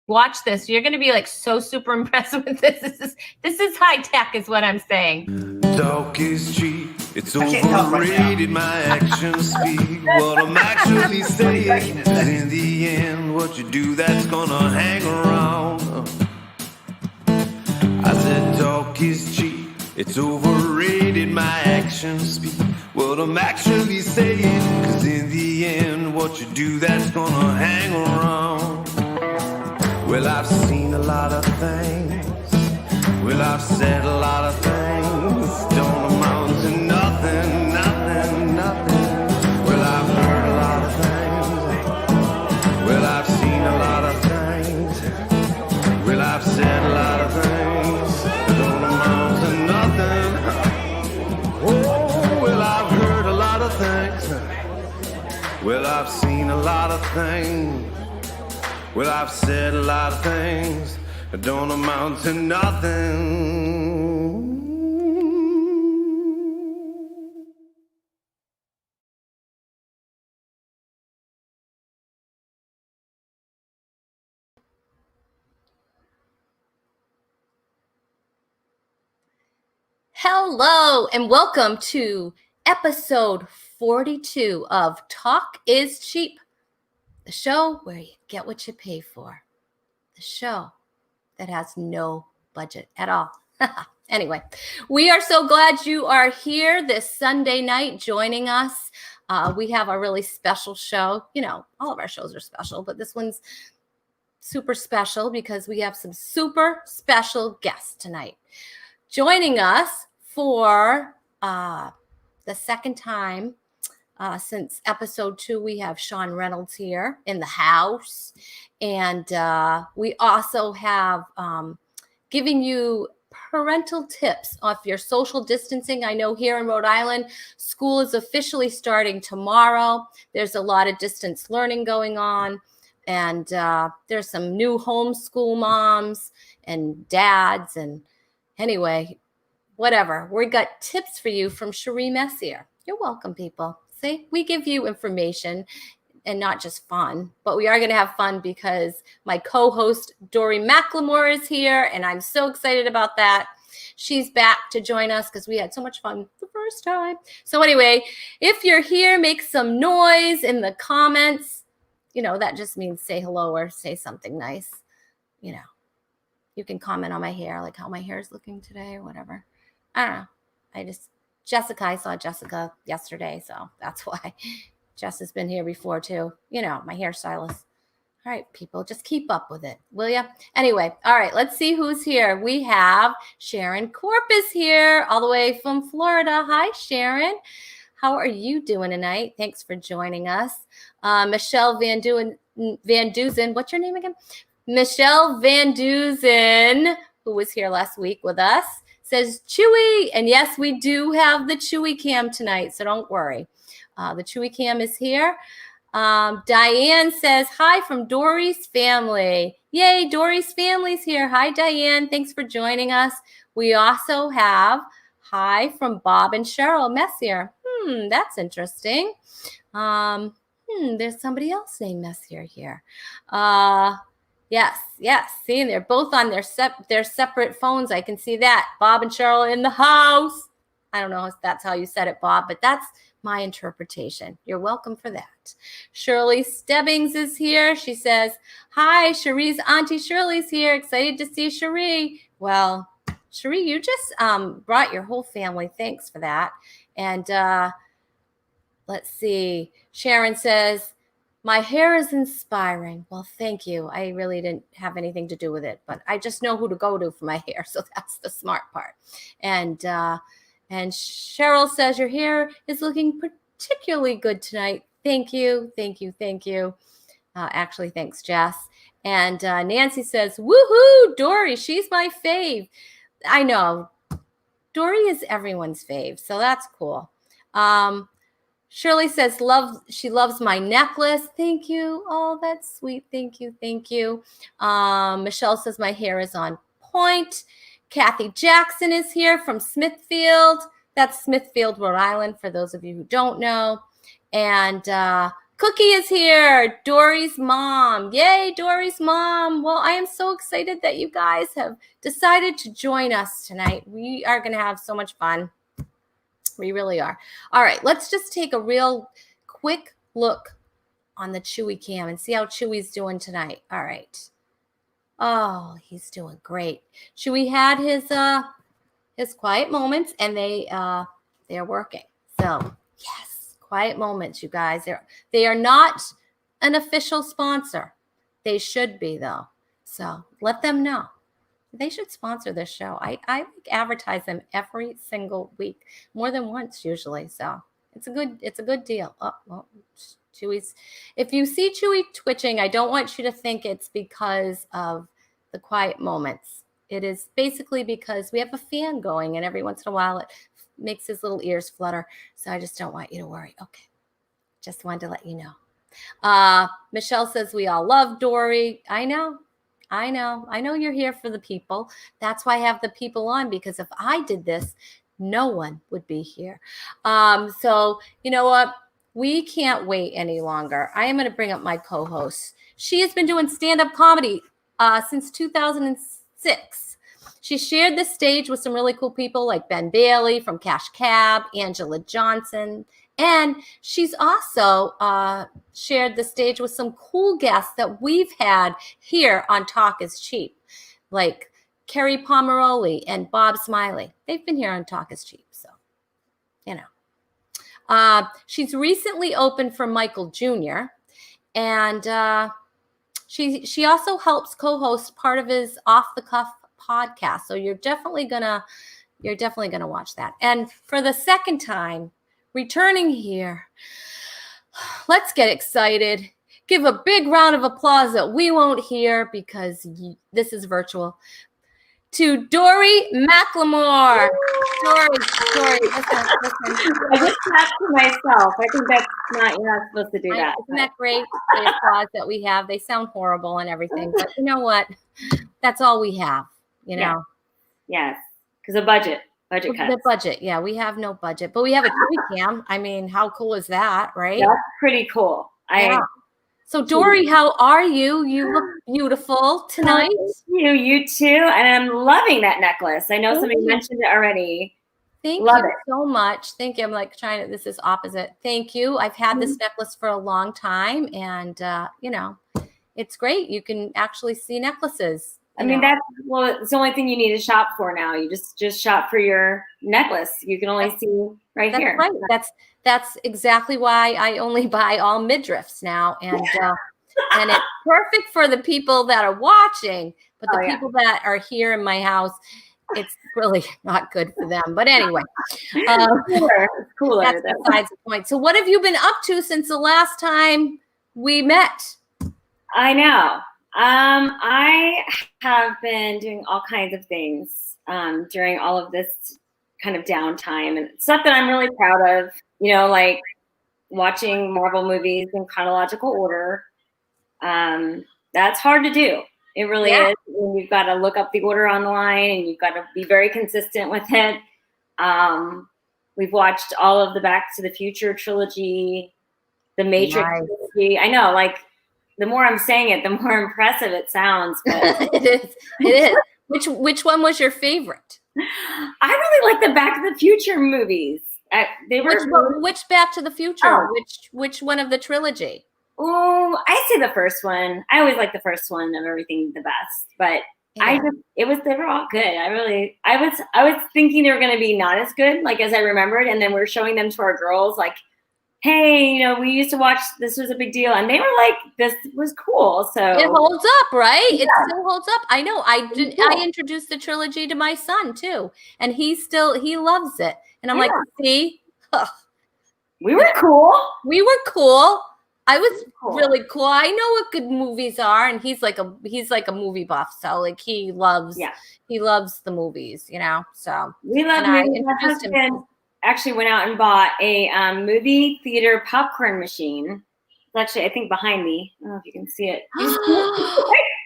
Watch this. You're going to be like so super impressed with this. This is high tech is what I'm saying. Talk is cheap. It's overrated. My actions speak what I'm actually saying. 'Cause in the end, what you do, that's gonna hang around. I said talk is cheap. It's overrated. My actions speak what I'm actually saying. 'Cause in the end, what you do, that's gonna hang around. Well, I've seen a lot of things. Well, I've said a lot of things. Don't amount to nothing, nothing, nothing. Well, I've heard a lot of things. Well, I've seen a lot of things. Well, I've said a lot of things. Don't amount to nothing. Oh, well, I've heard a lot of things. Well, I've seen a lot of things. Well, I've said a lot of things that don't amount to nothing. Hello and welcome to episode 42 of Talk is Cheap, the show where you get what you pay for, the show that has no budget at all. Anyway, we are so glad you are here this Sunday night joining us. We have a really special show. You know, all of our shows are special, but this one's super special because we have some super special guests tonight. Joining us for the second time since episode 2, we have Sean Reynolds here in the house. And we also have giving you parental tips off your social distancing. I know here in Rhode Island, school is officially starting tomorrow. There's a lot of distance learning going on. And there's some new homeschool moms and dads. And anyway, whatever. We got tips for you from Cherie Messier. You're welcome, people. See, we give you information and not just fun, but we are going to have fun because my co-host Dory McLemore is here, and I'm so excited about that. She's back to join us because we had so much fun the first time. So anyway, if you're here, make some noise in the comments. You know, that just means say hello or say something nice. You know, you can comment on my hair, like how my hair is looking today or whatever. I don't know. I saw Jessica yesterday, so that's why. Jess has been here before too. You know, my hairstylist. All right, people, just keep up with it, will ya? Anyway, all right, let's see who's here. We have Sharon Corpus here, all the way from Florida. Hi, Sharon. How are you doing tonight? Thanks for joining us. Michelle Van Duzen. What's your name again? Michelle Van Duzen, who was here last week with us, says Chewy. And yes, we do have the Chewy cam tonight, so don't worry. The Chewy cam is here. Diane says, hi from Dory's family. Yay, Dory's family's here. Hi, Diane. Thanks for joining us. We also have hi from Bob and Cheryl Messier. That's interesting. There's somebody else named Messier here. Yes. See, they're both on their separate phones. I can see that. Bob and Cheryl in the house. I don't know if that's how you said it, Bob, but that's my interpretation. You're welcome for that. Shirley Stebbings is here. She says, hi, Cherie's Auntie Shirley's here. Excited to see Cherie. Well, Cherie, you just brought your whole family. Thanks for that. And let's see. Sharon says, my hair is inspiring. Well, thank you. I really didn't have anything to do with it, but I just know who to go to for my hair. So that's the smart part. And Cheryl says, your hair is looking particularly good tonight. Thank you. Actually, thanks, Jess. And Nancy says, woohoo, Dory, she's my fave. I know. Dory is everyone's fave, so that's cool. Shirley says, she loves my necklace. Thank you. Oh, that's sweet. Thank you. Michelle says, my hair is on point. Kathy Jackson is here from Smithfield. That's Smithfield, Rhode Island, for those of you who don't know. And Cookie is here, Dory's mom. Yay, Dory's mom. Well, I am so excited that you guys have decided to join us tonight. We are going to have so much fun. We really are. All right, let's just take a real quick look on the Chewy cam and see how Chewy's doing tonight. All right. Oh, he's doing great. Chewy had his quiet moments, and they're working. So, yes. Quiet moments, you guys. They are not an official sponsor. They should be, though. So let them know. They should sponsor this show. I advertise them every single week, more than once usually. So it's a good deal. Oh, well, Chewy's. If you see Chewy twitching, I don't want you to think it's because of the quiet moments. It is basically because we have a fan going, and every once in a while it makes his little ears flutter. So I just don't want you to worry. Okay. Just wanted to let you know. Michelle says we all love Dory. I know you're here for the people. That's why I have the people on, because if I did this, no one would be here. So you know what? We can't wait any longer. I am going to bring up my co-host. She has been doing stand-up comedy since 2006. She shared the stage with some really cool people like Ben Bailey from Cash Cab, Angela Johnson, and she's also shared the stage with some cool guests that we've had here on Talk is Cheap, like Kerry Pomeroli and Bob Smiley. They've been here on Talk is Cheap, so, you know. She's recently opened for Michael Jr., and she also helps co-host part of his Off the Cuff podcast. So you're definitely gonna watch that. And for the second time, returning here, let's get excited. Give a big round of applause that we won't hear because this is virtual. To Dory McLemore. Dory, listen. I just clapped to myself. I think that's not, you're not supposed to do that. Isn't that great? The applause that we have. They sound horrible and everything, but you know what? That's all we have, you know? Yes, because of budget cuts. The budget, yeah. We have no budget, but we have a Chewy cam. I mean, how cool is that, right? That's pretty cool. Yeah. So Dory, how are you? You look beautiful tonight. You too. And I'm loving that necklace. I know somebody mentioned it already. Thank you so much. Thank you. I'm like trying to, this is opposite. Thank you. I've had this necklace for a long time, and you know, it's great. You can actually see necklaces. I mean, it's the only thing you need to shop for now. You just shop for your necklace. You can only see right here. Right. That's exactly why I only buy all midriffs now. And and it's perfect for the people that are watching, but the people that are here in my house, it's really not good for them. But anyway, it's cooler. That's besides the point. So what have you been up to since the last time we met? I know. I have been doing all kinds of things during all of this kind of downtime, and stuff that I'm really proud of, you know, like watching Marvel movies in chronological order. That's hard to do. It really is. And you've got to look up the order online, and you've got to be very consistent with it. We've watched all of the Back to the Future trilogy, the Matrix trilogy. I know, like, the more I'm saying it, the more impressive it sounds. But It is. Which one was your favorite? I really like the Back to the Future movies. They were which Back to the Future? Which one of the trilogy? Oh, I say the first one. I always like the first one of everything the best. But they were all good. I was thinking they were going to be not as good, like as I remembered, and then we're showing them to our girls, like, hey, you know, we used to watch, this was a big deal. And they were like, this was cool. So it holds up, right? Yeah. It still holds up. I know. I introduced the trilogy to my son too. And he loves it. And I'm like, see? We were cool. We were cool. I was really cool. I know what good movies are. And he's like a movie buff. So like he loves the movies, you know? So we love movies. My husband actually went out and bought a movie theater popcorn machine. It's actually, I think, behind me. I don't know if you can see it.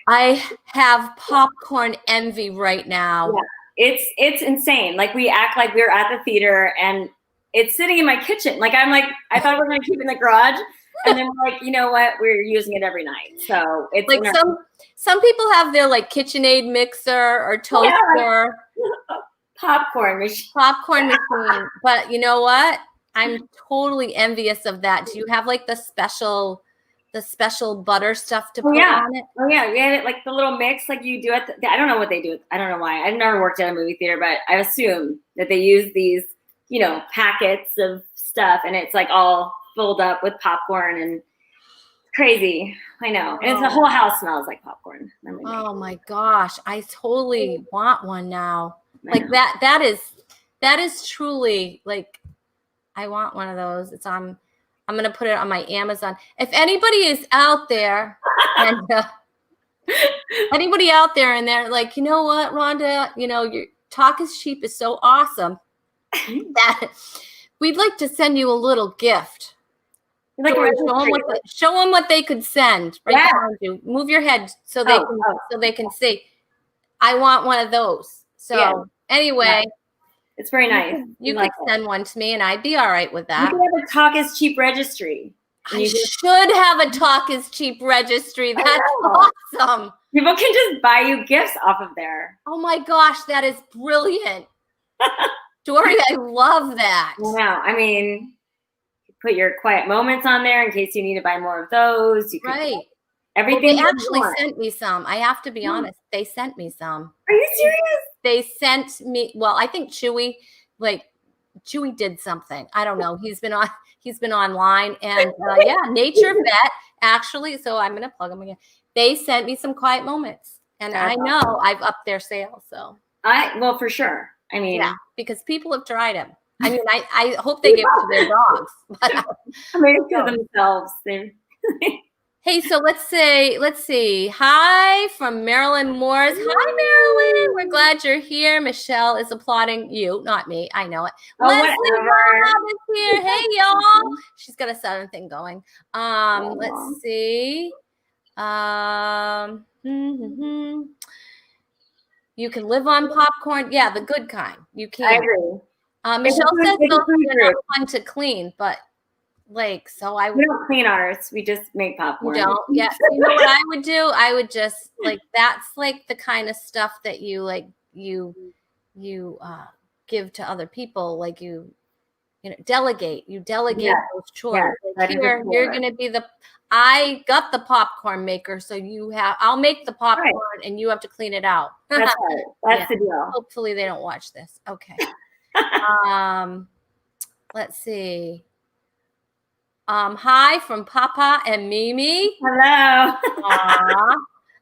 I have popcorn envy right now. Yeah. It's insane. Like, we act like we're at the theater, and it's sitting in my kitchen. Like, I thought we were going to keep it in the garage. And then like, you know what? We're using it every night. So it's like some people have their like KitchenAid mixer or toaster, popcorn machine. popcorn machine. But you know what? I'm totally envious of that. Do you have like the special butter stuff to put on it? Oh yeah, we had it like the little mix like you do at I don't know what they do. I don't know why. I've never worked at a movie theater, but I assume that they use these, you know, packets of stuff and it's like all filled up with popcorn and crazy. I know. And it's the whole house smells like popcorn. Oh my gosh. I totally want one now. Like that is truly like, I want one of those. I'm going to put it on my Amazon. If anybody is out there and anybody out there and they're like, you know what, Rhonda, you know, your Talk is Cheap is so awesome that we'd like to send you a little gift. Like show them what they could send right behind you. Move your head so they can see. I want one of those. So anyway, it's very nice. You could send one to me, and I'd be all right with that. You could have a Talk is Cheap registry. I should have a Talk is Cheap registry. That's awesome. People can just buy you gifts off of there. Oh my gosh, that is brilliant. Dory, I love that. Wow. I mean, put your quiet moments on there in case you need to buy more of those. You can everything. Well, they actually sent me some. I have to be honest. They sent me some. Are you serious? They sent me. Well, I think Chewy did something. I don't know. He's been online and Nature Vet actually. So I'm gonna plug them again. They sent me some quiet moments, and I know I've upped their sales. So well for sure. I mean, because people have tried them. I mean, I hope they give it to their dogs. But, I mean, to themselves. Hey, so let's see. Hi from Marilyn Moores. Hi, Marilyn. We're glad you're here. Michelle is applauding you, not me. I know it. Leslie Rob is here. Hey, y'all. She's got a Southern thing going. Let's see. You can live on popcorn. Yeah, the good kind. You can. I agree. Michelle says those are not fun to clean, but like, so we don't clean ours. We just make popcorn. You don't? Yeah. You know what I would do? I would just like, that's like the kind of stuff that you like, you give to other people. Like you delegate those chores. Like here, you're going to be I got the popcorn maker. So I'll make the popcorn and you have to clean it out. That's right. That's the deal. Hopefully they don't watch this. Okay. Let's see. Hi from Papa and Mimi. Hello.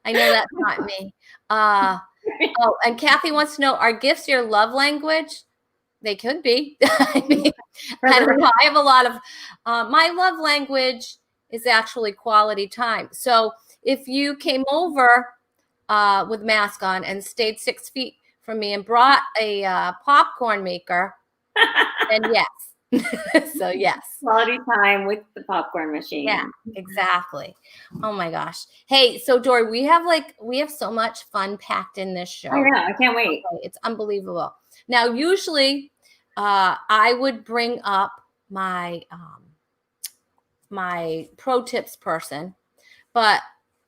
I know that's not me. And Kathy wants to know, are gifts your love language? They could be. I mean, I don't know. I have a lot of my love language is actually quality time. So if you came over with mask on and stayed 6 feet from me and brought a popcorn maker, then yes. So yes, quality time with the popcorn machine. Yeah, exactly. Oh my gosh. Hey, so Dory, we have so much fun packed in this show. I know. I can't wait. Okay, it's unbelievable. Now, usually, I would bring up my my pro tips person, but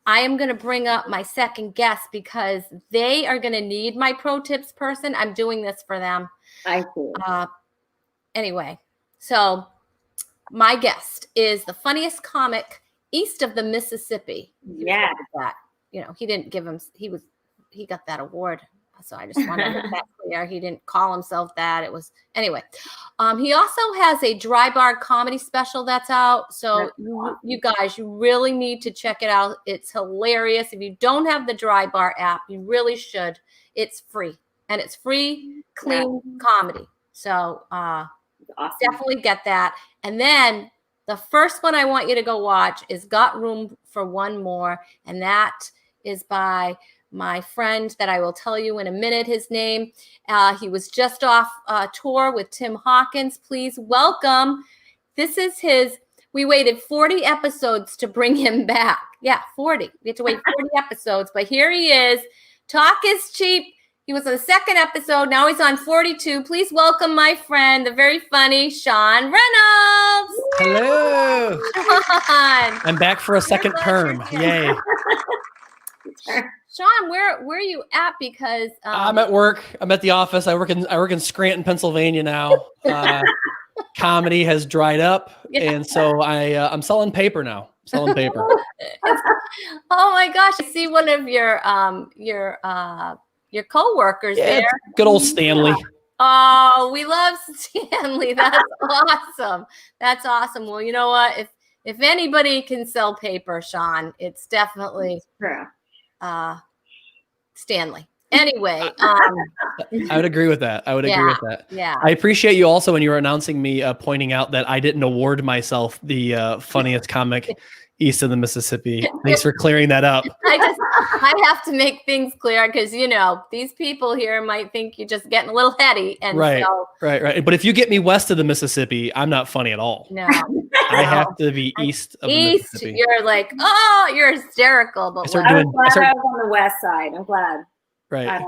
I am going to bring up my second guest because they are going to need my pro tips person. I'm doing this for them. I see. Anyway. So my guest is the funniest comic east of the Mississippi. Yeah. That, he didn't give him, he got that award. So I just wanted to make that clear. He didn't call himself that. It was, anyway. He also has a dry bar comedy special that's out. So you guys, you really need to check it out. It's hilarious. If you don't have the dry bar app, you really should. It's free and it's free, clean comedy. So, awesome. Definitely get that. And then the first one I want you to go watch is Got Room for One More. And that is by my friend that I will tell you in a minute his name. He was just off tour with Tim Hawkins. Please welcome. This is we waited 40 episodes to bring him back. Yeah, 40. We had to wait 40 episodes. But here he is. Talk is Cheap. He was on the second episode. Now he's on 42. Please welcome my friend, the very funny Sean Reynolds. Hello. Sean. I'm back for a second term. Yay. Sean, where are you at? Because I'm at work. I'm at the office. I work in Scranton, Pennsylvania now. Comedy has dried up, and so I'm selling paper now. Selling paper. Oh my gosh! I see one of your coworkers there. Good old Stanley. Oh, we love Stanley. That's awesome. That's awesome. Well, you know what? If anybody can sell paper, Sean, it's definitely Stanley. Anyway, I would agree with that. Yeah. I appreciate you also when you were announcing me pointing out that I didn't award myself the funniest comic east of the Mississippi. Thanks for clearing that up. I have to make things clear because these people here might think you're just getting a little heady, and right. But if you get me west of the Mississippi, I'm not funny at all. No, I have to be east of the Mississippi. You're like, oh, you're hysterical. But I was on the west side. I'm glad. Right.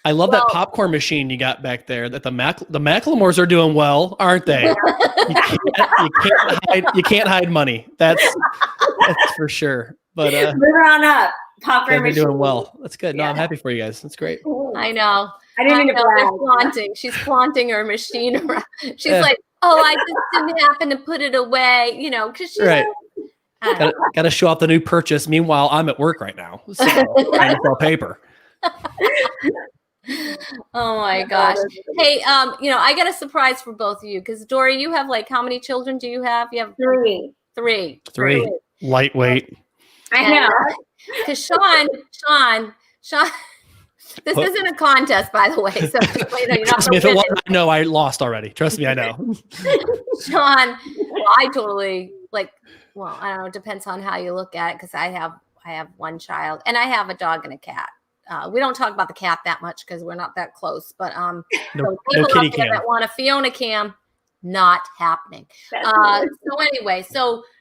I love that popcorn machine you got back there. That the Macklemores are doing well, aren't they? You can't hide money. That's for sure. But we're on up. Popcorn machine. They're doing well. That's good. No, I'm happy for you guys. That's great. I know. I didn't mean to brag. Flaunting. She's flaunting her machine around. She's like, oh, I just didn't happen to put it away, because she's right. Got to show off the new purchase. Meanwhile, I'm at work right now, so trying to sell paper. Oh my gosh! Hey, I got a surprise for both of you because Dory, you have how many children do you have? You have three. Lightweight. I know. Because Sean. This isn't a contest, by the way. So trust me, if it wasn't, I know I lost already. Trust me, I know. Sean, I totally I don't know. It depends on how you look at it because I have one child and I have a dog and a cat. We don't talk about the cat that much because we're not that close. But no people kitty out there cam. that want a Fiona cam, not happening. So anyway,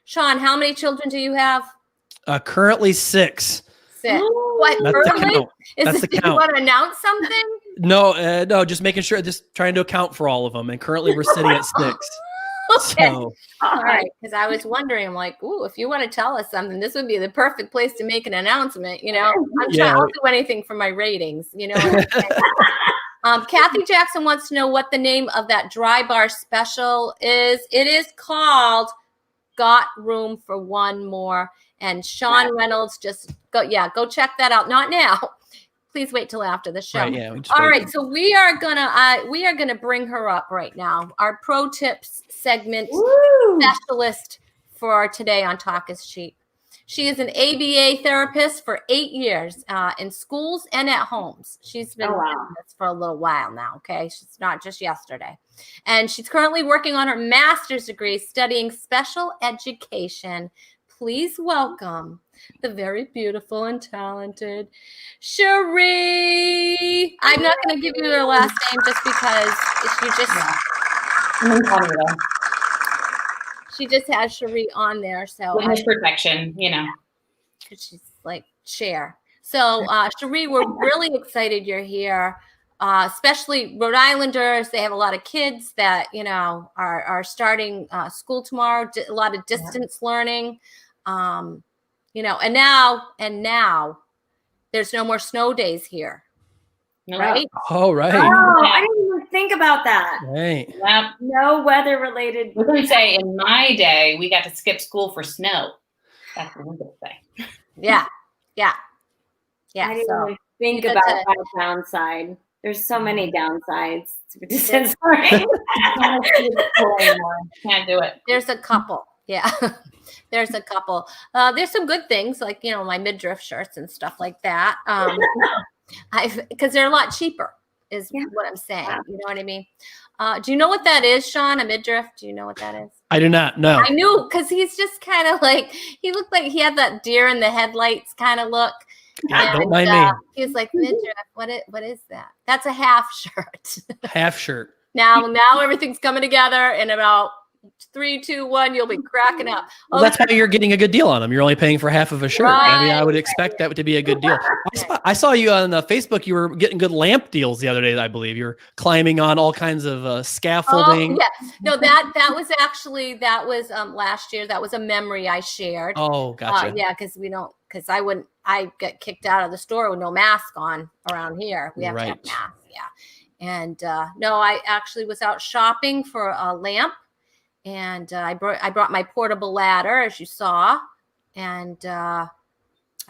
Sean, how many children do you have? Currently 6. 6. What? That's the count. That's the count. You want to announce something? No, just making sure, just trying to account for all of them. And currently we're sitting at 6. Okay. So. All right, because I was wondering, I'm like, ooh, if you want to tell us something, this would be the perfect place to make an announcement. I'll do anything for my ratings. Kathy Jackson wants to know what the name of that dry bar special is. It is called "Got Room for One More," and Sean Reynolds go check that out. Not now. Please wait till after the show. Right, all right, so we are gonna bring her up right now. Our pro tips segment specialist for today on Talk is Cheap. She is an ABA therapist for 8 years in schools and at homes. She's been doing this for a little while now. Okay, she's not just yesterday, and she's currently working on her master's degree studying special education. Please welcome the very beautiful and talented Cherie. I'm not going to give you her last name just because she just has Cherie on there. So witness protection, she's like Cher. So Cherie, we're really excited you're here. Especially Rhode Islanders, they have a lot of kids that are starting school tomorrow. A lot of distance learning. And now there's no more snow days here. Right? Oh, right. Oh, I didn't even think about that. Right. Well, no weather related. I was going to say, in my day, we got to skip school for snow. That's what I'm going to say. Yeah. I didn't even think about that downside. There's so many downsides to distance learning. Can't do it. There's a couple. Yeah. There's a couple. There's some good things like, my midriff shirts and stuff like that. Because they're a lot cheaper is what I'm saying. Yeah. You know what I mean? Do you know what that is, Sean? A midriff? Do you know what that is? I do not know. I knew because he's just kind of he looked like he had that deer in the headlights kind of look. Yeah, don't mind me. He was like, midriff, what is that? That's a half shirt. Half shirt. Now everything's coming together in about 3, 2, 1, you'll be cracking up. Well, that's why you're getting a good deal on them. You're only paying for half of a shirt. I mean, I would expect that to be a good deal. I saw you on Facebook. You were getting good lamp deals the other day, I believe. You're climbing on all kinds of scaffolding. Oh, yeah. No, that was actually, last year. That was a memory I shared. Oh, gotcha. Yeah, because I get kicked out of the store with no mask on around here. We have to have masks. Yeah. And no, I actually was out shopping for a lamp. And I brought my portable ladder, as you saw, and I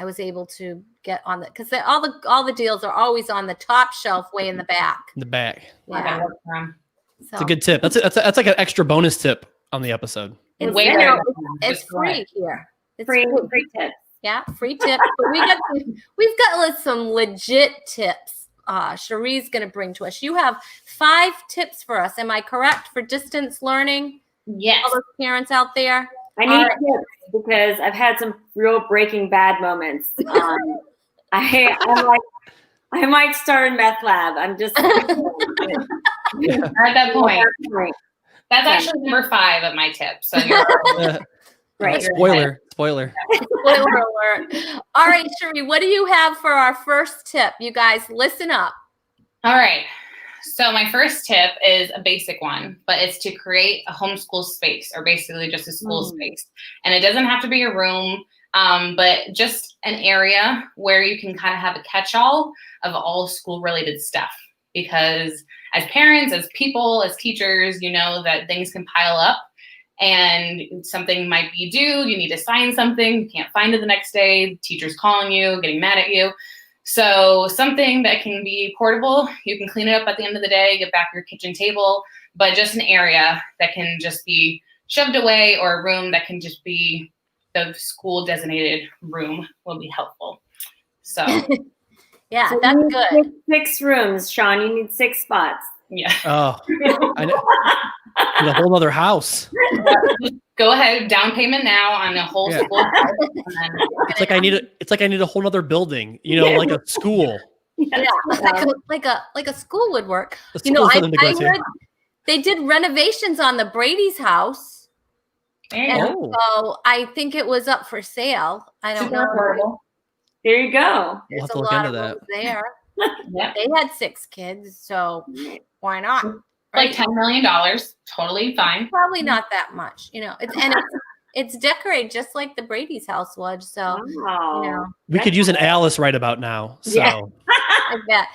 was able to get on because all the deals are always on the top shelf, way in the back. In the back. Yeah, it's a good tip. That's like an extra bonus tip on the episode. It's free here. It's free tips. Yeah, free tips. But we've got some legit tips. Cherie's going to bring to us. You have 5 tips for us. Am I correct, for distance learning? Yes. All those parents out there. I need tips because I've had some real Breaking Bad moments. I'm like, I might start a meth lab. I'm just at that point. That's actually number 5 of my tips. So you're right. Spoiler. Spoiler alert. All right, Cherie, what do you have for our first tip? You guys, listen up. All right. So my first tip is a basic one, but it's to create a homeschool space, or basically just a school space. And it doesn't have to be a room, but just an area where you can kind of have a catch-all of all school-related stuff. Because as parents, as people, as teachers, you know that things can pile up and something might be due. You need to sign something. You can't find it the next day. The teacher's calling you, getting mad at you. So something that can be portable, you can clean it up at the end of the day, get back your kitchen table, but just an area that can just be shoved away, or a room that can just be the school designated room will be helpful. So yeah, so that's good. 6 rooms, Sean. You need 6 spots. Yeah. Oh, I know. Need a whole other house. Go ahead, down payment now on a whole school. It's like I need a whole other building, like a school. Yeah, like a school would work. I heard they did renovations on the Brady's house. So I think it was up for sale. I don't know. There you go. We'll have There's to a look lot into of that. there. Yep. They had 6 kids, so why not? Like $10 million, totally fine. Probably not that much, it's decorated just like the Brady's house was. So we could use an Alice right about now. So I bet.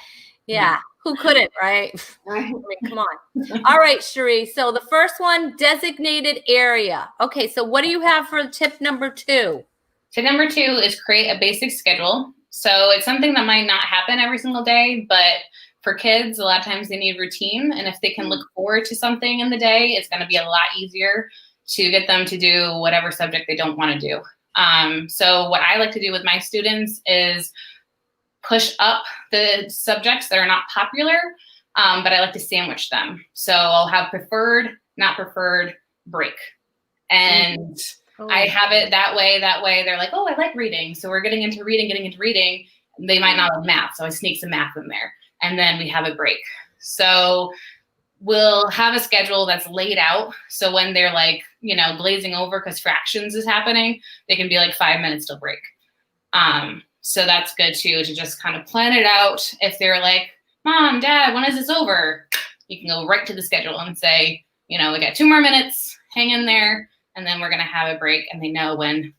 Yeah. Who couldn't, right? I mean, come on. All right, Cherie. So the first one, designated area. Okay, so what do you have for tip number 2? Tip number 2 is create a basic schedule. So it's something that might not happen every single day, but for kids, a lot of times they need routine. And if they can look forward to something in the day, it's going to be a lot easier to get them to do whatever subject they don't want to do. So what I like to do with my students is push up the subjects that are not popular, but I like to sandwich them. So I'll have preferred, not preferred, break. And I have it that way. They're like, oh, I like reading. So we're getting into reading. They might not have math. So I sneak some math in there. And then we have a break. So we'll have a schedule that's laid out. So when they're like, glazing over because fractions is happening, they can be like 5 minutes till break. So that's good too, to just kind of plan it out. If they're like, Mom, Dad, when is this over? You can go right to the schedule and say, we got 2 more minutes, hang in there, and then we're going to have a break. And they know when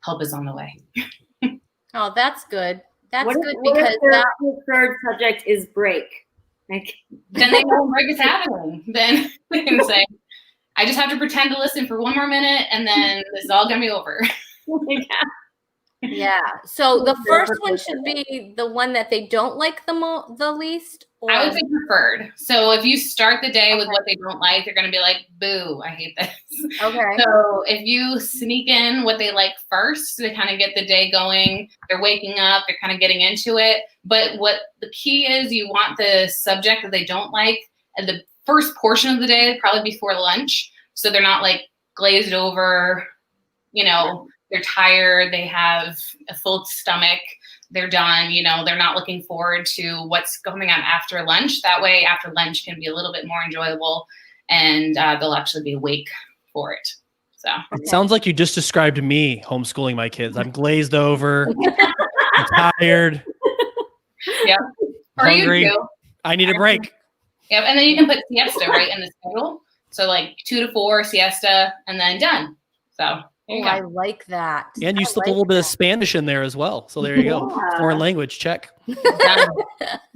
help is on the way. Oh, that's good. That's good what because if their preferred subject is break. Then they know when break is happening. Then they can say, I just have to pretend to listen for 1 more minute, and then this is all going to be over. Yeah. So the first one should be the one that they don't like the least? Or? I would say preferred. So if you start the day with what they don't like, they're going to be like, boo, I hate this. Okay. So if you sneak in what they like first, they kind of get the day going. They're waking up. They're kind of getting into it. But what the key is, you want the subject that they don't like at the first portion of the day, probably before lunch. So they're not like glazed over, they're tired. They have a full stomach. They're done. They're not looking forward to what's coming on after lunch. That way, after lunch can be a little bit more enjoyable, and they'll actually be awake for it. So It sounds like you just described me homeschooling my kids. I'm glazed over, I'm tired, yeah. Or hungry. you too. I need a break. Yep. And then you can put siesta right in the schedule. So like 2 to 4 siesta and then done. So there you Oh, I go. like that. And you I slipped like a little bit of Spanish in there as well. So there you go. Yeah. Foreign language, check. Done.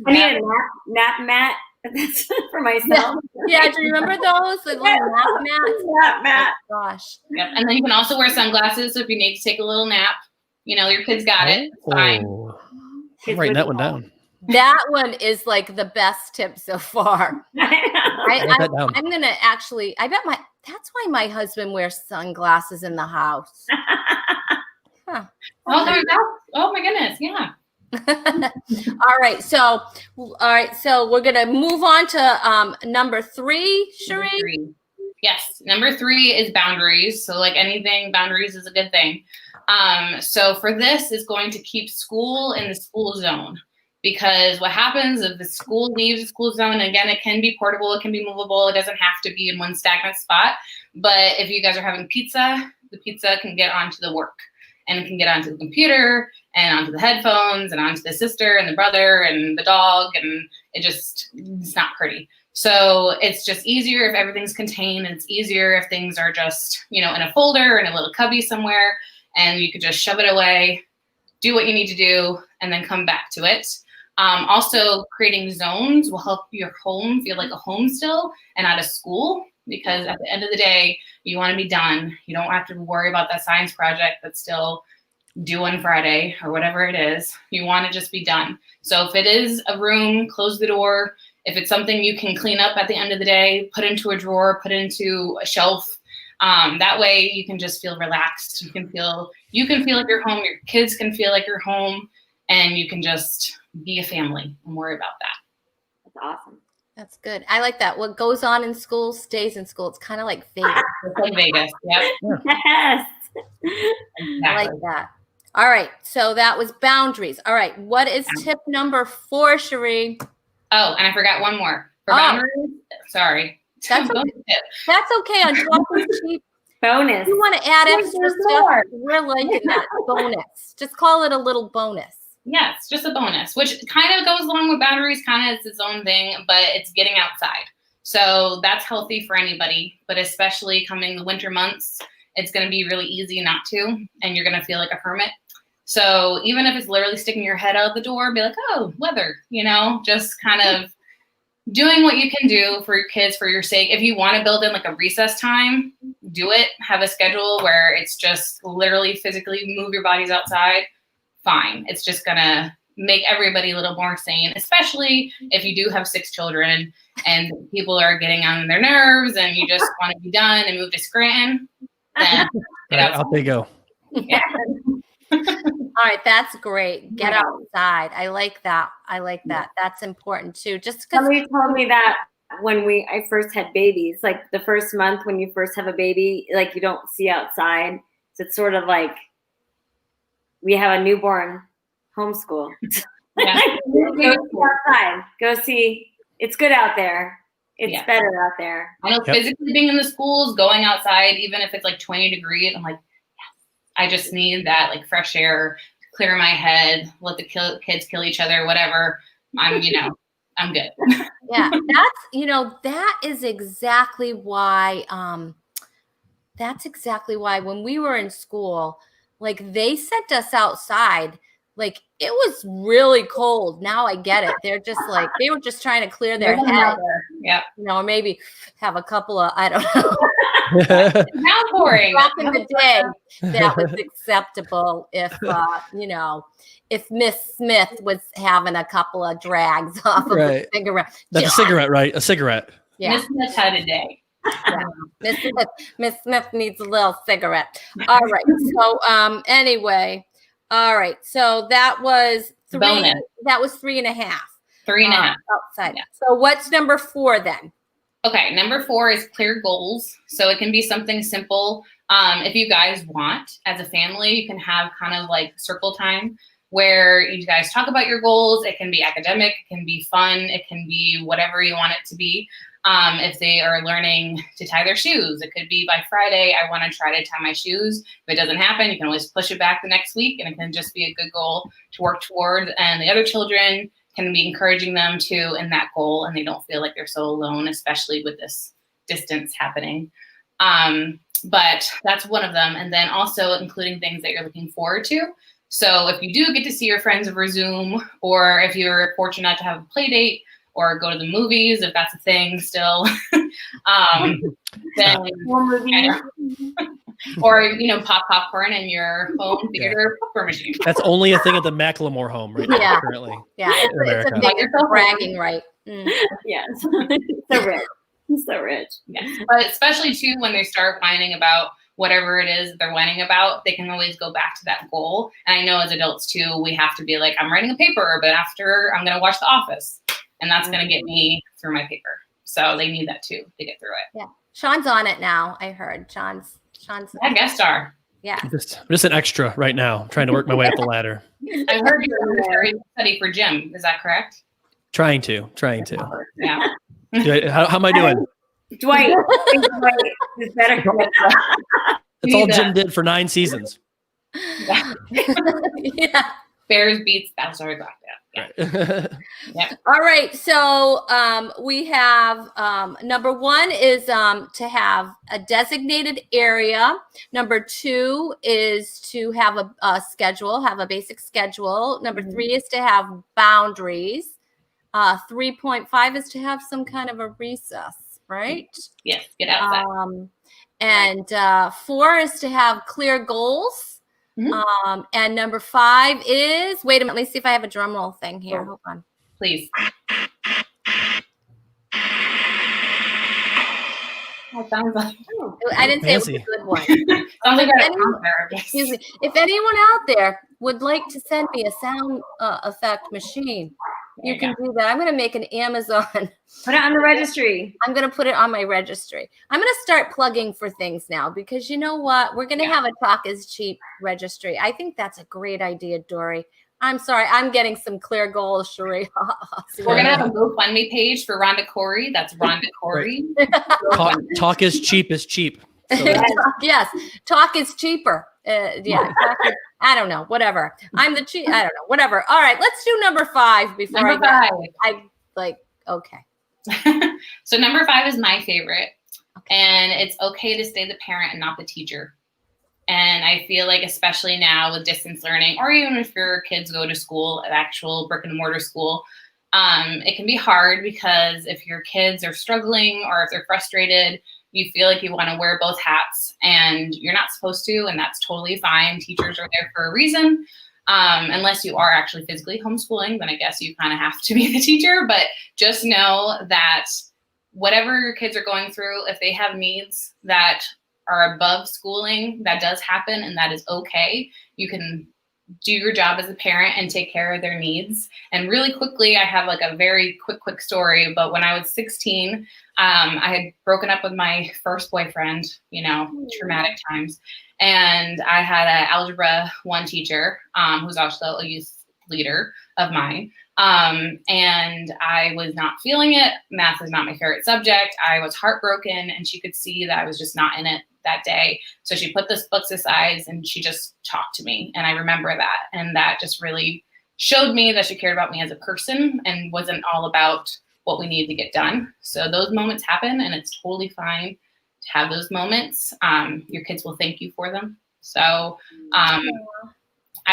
I need a nap mat. That's for myself. Yeah, do you remember those? The little nap mats? Nap mat. Oh, gosh. Yep. And then you can also wear sunglasses. So if you need to take a little nap, you know, your kids got it. It's fine. Oh, I'm writing that one down. That one is like the best tip so far. Write that down. I'm going to actually, that's why my husband wears sunglasses in the house. Huh. Oh my goodness. Yeah. All right. So we're going to move on to number 3, Cherie. Number 3. Yes. Number 3 is boundaries. So like anything, boundaries is a good thing. So for this is going to keep school in the school zone, because what happens if the school leaves the school zone, again, it can be portable, it can be movable, it doesn't have to be in one stagnant spot. But if you guys are having pizza, the pizza can get onto the work, and it can get onto the computer and onto the headphones and onto the sister and the brother and the dog, and it's not pretty. So it's just easier if everything's contained, and it's easier if things are just, in a folder in a little cubby somewhere, and you could just shove it away, do what you need to do, and then come back to it. Also, creating zones will help your home feel like a home still and not a school, because at the end of the day, you want to be done. You don't have to worry about that science project that's still due on Friday or whatever it is. You want to just be done. So if it is a room, close the door. If it's something you can clean up at the end of the day, put into a drawer, put into a shelf. That way you can just feel relaxed. You can feel like you're home. Your kids can feel like you're home, and you can just be a family and worry about that. That's awesome. That's good. I like that. What goes on in school stays in school. It's kind of like Vegas. It's like Vegas. Yep. Yes. I like that. All right. So that was boundaries. All right. What is tip number 4, Cherie? Oh, and I forgot one more. For boundaries, sorry. That's okay. That's okay. On Talk is Cheap, Bonus. you want to add extra stuff, we're liking that. Bonus. Just call it a little bonus. Yes, just a bonus, which kind of goes along with boundaries, kind of it's its own thing, but it's getting outside. So that's healthy for anybody, but especially coming the winter months, it's going to be really easy not to, and you're going to feel like a hermit. So even if it's literally sticking your head out the door, be like, oh, weather, just kind of doing what you can do for your kids, for your sake. If you want to build in like a recess time, do it. Have a schedule where it's just literally physically move your bodies outside. Fine. It's just going to make everybody a little more sane, especially if you do have 6 children and people are getting on their nerves and you just want to be done and move to Scranton. Then Out they go. Yeah. All right, that's great. Get outside. I like that. That's important too. Just because somebody told me that when I first had babies, like the first month when you first have a baby, like you don't see outside. So it's sort of like we have a newborn homeschool. Yeah. Go see outside. Go see. It's good out there. It's better out there. I know physically being in the schools, going outside, even if it's like 20 degrees, I'm like, I just need that like fresh air, clear my head, let the kids kill each other, whatever. I'm good. Yeah, that is exactly why. That's exactly why when we were in school, like they sent us outside. Like it was really cold. Now I get it. They're just like they were just trying to clear their head. Yeah. Or maybe have a couple of I don't know. Now pouring. Back in the day, that was acceptable if if Miss Smith was having a couple of drags off of a cigarette. That's a cigarette, right? A cigarette. Yeah. Miss Smith had a day. Yeah. Miss Smith needs a little cigarette. All right. So anyway. All right. So that was 3. Bonus. That was 3.5. 3.5. Outside. Yeah. So what's number 4 then? Okay, number 4 is clear goals. So it can be something simple. If you guys want, as a family, you can have kind of like circle time where you guys talk about your goals. It can be academic, it can be fun, it can be whatever you want it to be. If they are learning to tie their shoes, it could be by Friday, I want to try to tie my shoes. If it doesn't happen, you can always push it back the next week, and it can just be a good goal to work toward. And the other children can be encouraging them to in that goal, and they don't feel like they're so alone, especially with this distance happening. But that's one of them. And then also including things that you're looking forward to. So if you do get to see your friends over Zoom, or if you're fortunate to have a play date or go to the movies, if that's a thing still, then, or, you know, pop popcorn in your home theater popcorn machine. That's only a thing at the Macklemore home right now, currently. Yeah, it's a big bragging right. Yes. So rich. He's so rich. Yes. But especially too, when they start whining about whatever it is they're whining about, they can always go back to that goal. And I know as adults too, we have to be like, I'm writing a paper, but after I'm going to watch The Office, and that's going to get me through my paper. So they need that too to get through it. Yeah. Sean's on it now. I heard Sean's yeah, guest star. Yeah. I'm just an extra right now, trying to work my way up the ladder. I heard you're study for gym. Is that correct? Trying to. Yeah. How am I doing? Dwight is better. That's all Jim did for 9 seasons. Yeah. Bears beats Battlestar Galactica. Yeah. Right. Yep. All right. So we have number 1 is to have a designated area. Number 2 is to have a schedule, have a basic schedule. Number 3 is to have boundaries. 3.5 is to have some kind of a recess, right? Yes, get outside. And 4 is to have clear goals. And number 5 is, wait a minute, let me see if I have a drum roll thing here. Hold on. Please. That sounds like I didn't say it was Fancy. a good one. sounds like Excuse me. If anyone out there would like to send me a sound effect machine, you can do that. I'm going to make an Amazon. Put it on the registry. I'm going to put it on my registry. I'm going to start plugging for things now, because you know what? We're going to have a Talk is Cheap registry. I think that's a great idea, Dory. I'm sorry. I'm getting some clear goals, Sheree. We're going to have a GoFundMe page for Rhonda Corey. That's Rhonda Corey. Talk is cheap is cheap. So yes. Talk is cheaper. I don't know. Whatever. I'm the cheap. I don't know. Whatever. All right. Let's do number 5 before Number I 5. Okay. So number 5 is my favorite. And it's okay to stay the parent and not the teacher. And I feel like, especially now with distance learning, or even if your kids go to school, an actual brick and mortar school, it can be hard, because if your kids are struggling or if they're frustrated, you feel like you want to wear both hats, and you're not supposed to, and that's totally fine. Teachers are there for a reason. Unless you are actually physically homeschooling, then I guess you kind of have to be the teacher. But just know that whatever your kids are going through, if they have needs that are above schooling, that does happen, and that is okay. You can do your job as a parent and take care of their needs. And really quickly, I have like a very quick story. But when I was 16, I had broken up with my first boyfriend, traumatic times. And I had an Algebra 1 teacher who's also a youth leader of mine. And I was not feeling it. Math is not my favorite subject. I was heartbroken, and she could see that I was just not in it that day. So she put this books aside and she just talked to me. And I remember that. And that just really showed me that she cared about me as a person and wasn't all about what we needed to get done. So those moments happen, and it's totally fine to have those moments. Your kids will thank you for them. So I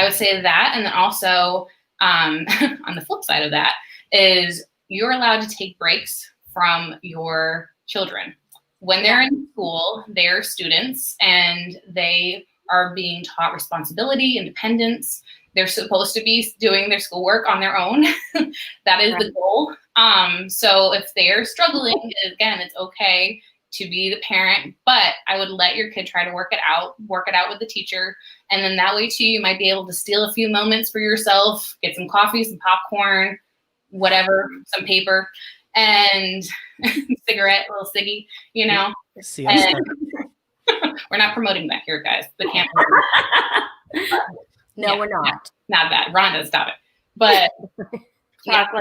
would say that. And then also on the flip side of that is you're allowed to take breaks from your children. When they're in school, they're students, and they are being taught responsibility, independence. They're supposed to be doing their schoolwork on their own. That is the goal. So if they're struggling, again, it's okay to be the parent, but I would let your kid try to work it out with the teacher. And then that way too, you might be able to steal a few moments for yourself, get some coffee, some popcorn, whatever, some paper, and cigarette, a little ciggy, And we're not promoting that here, guys. The campus. No, we're not. Not that. Rhonda, stop it. But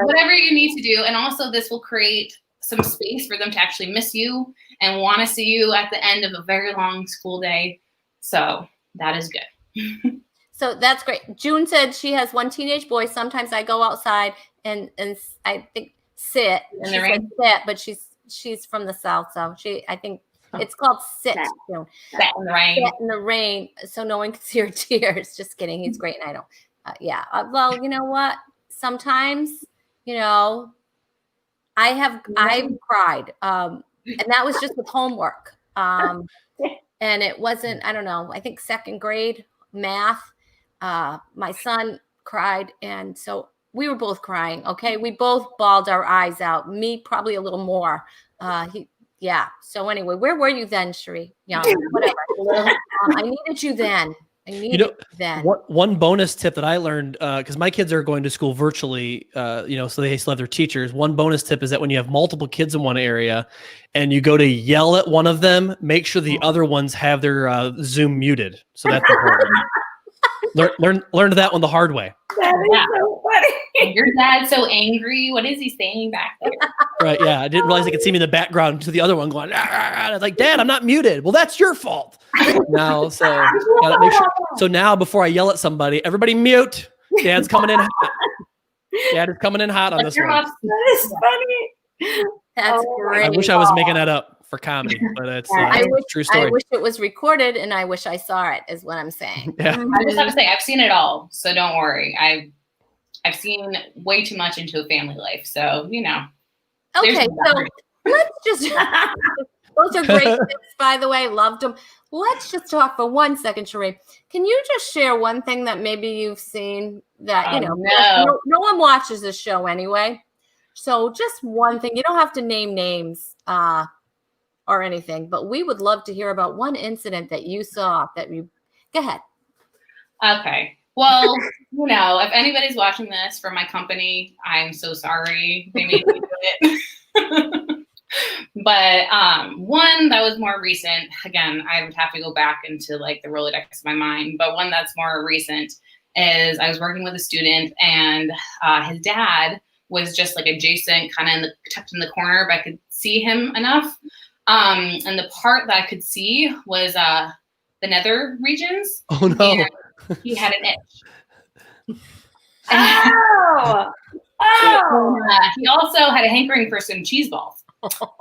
whatever you need to do. And also this will create some space for them to actually miss you and want to see you at the end of a very long school day. So that is good. So that's great. June said she has one teenage boy. Sometimes I go outside and I think sit. In She the rain? said sit, but she's from the South, so I think it's called sit. June. Sit in the rain. Sit in the rain, so no one can see her tears. Just kidding. He's great, and I don't. Yeah. Well, you know what? Sometimes, I've cried, and that was just with homework. And it wasn't. I don't know. I think second grade math. My son cried, and so we were both crying. Okay, we both bawled our eyes out. Me probably a little more. Yeah. So anyway, where were you then, Cherie? Yeah, whatever. I needed you then. Then. One bonus tip that I learned, because my kids are going to school virtually, so they still have their teachers. One bonus tip is that when you have multiple kids in one area and you go to yell at one of them, make sure the other ones have their Zoom muted. So that's important. Learned that one the hard way. That is so funny. Your dad's so angry. What is he saying back there? Right. Yeah. I didn't realize they could see me in the background to the other one going, I was like, Dad, I'm not muted. Well, that's your fault. Now, so gotta make sure. So now before I yell at somebody, everybody mute. Dad's coming in hot. Dad is coming in hot on this one. That is funny. That's great. I wish I was making that up for comedy, but it's a true story. I wish it was recorded, and I wish I saw it, is what I'm saying. Yeah. I just have to say, I've seen it all, so don't worry. I've seen way too much into a family life, so Okay, so let's just. Those are great tips, by the way. Loved them. Let's just talk for 1 second, Cherie. Can you just share one thing that maybe you've seen that no one watches this show anyway? So just one thing. You don't have to name names or anything, but we would love to hear about one incident that you saw that you. Go ahead. Okay. Well, if anybody's watching this from my company, I'm so sorry. They made me do it. But one that was more recent, again, I would have to go back into like the Rolodex of my mind, but one that's more recent is I was working with a student, and his dad was just like adjacent, kind of tucked in the corner, but I could see him enough. And the part that I could see was the nether regions. Oh no. And he had an itch. Oh! He also had a hankering for some cheese balls. So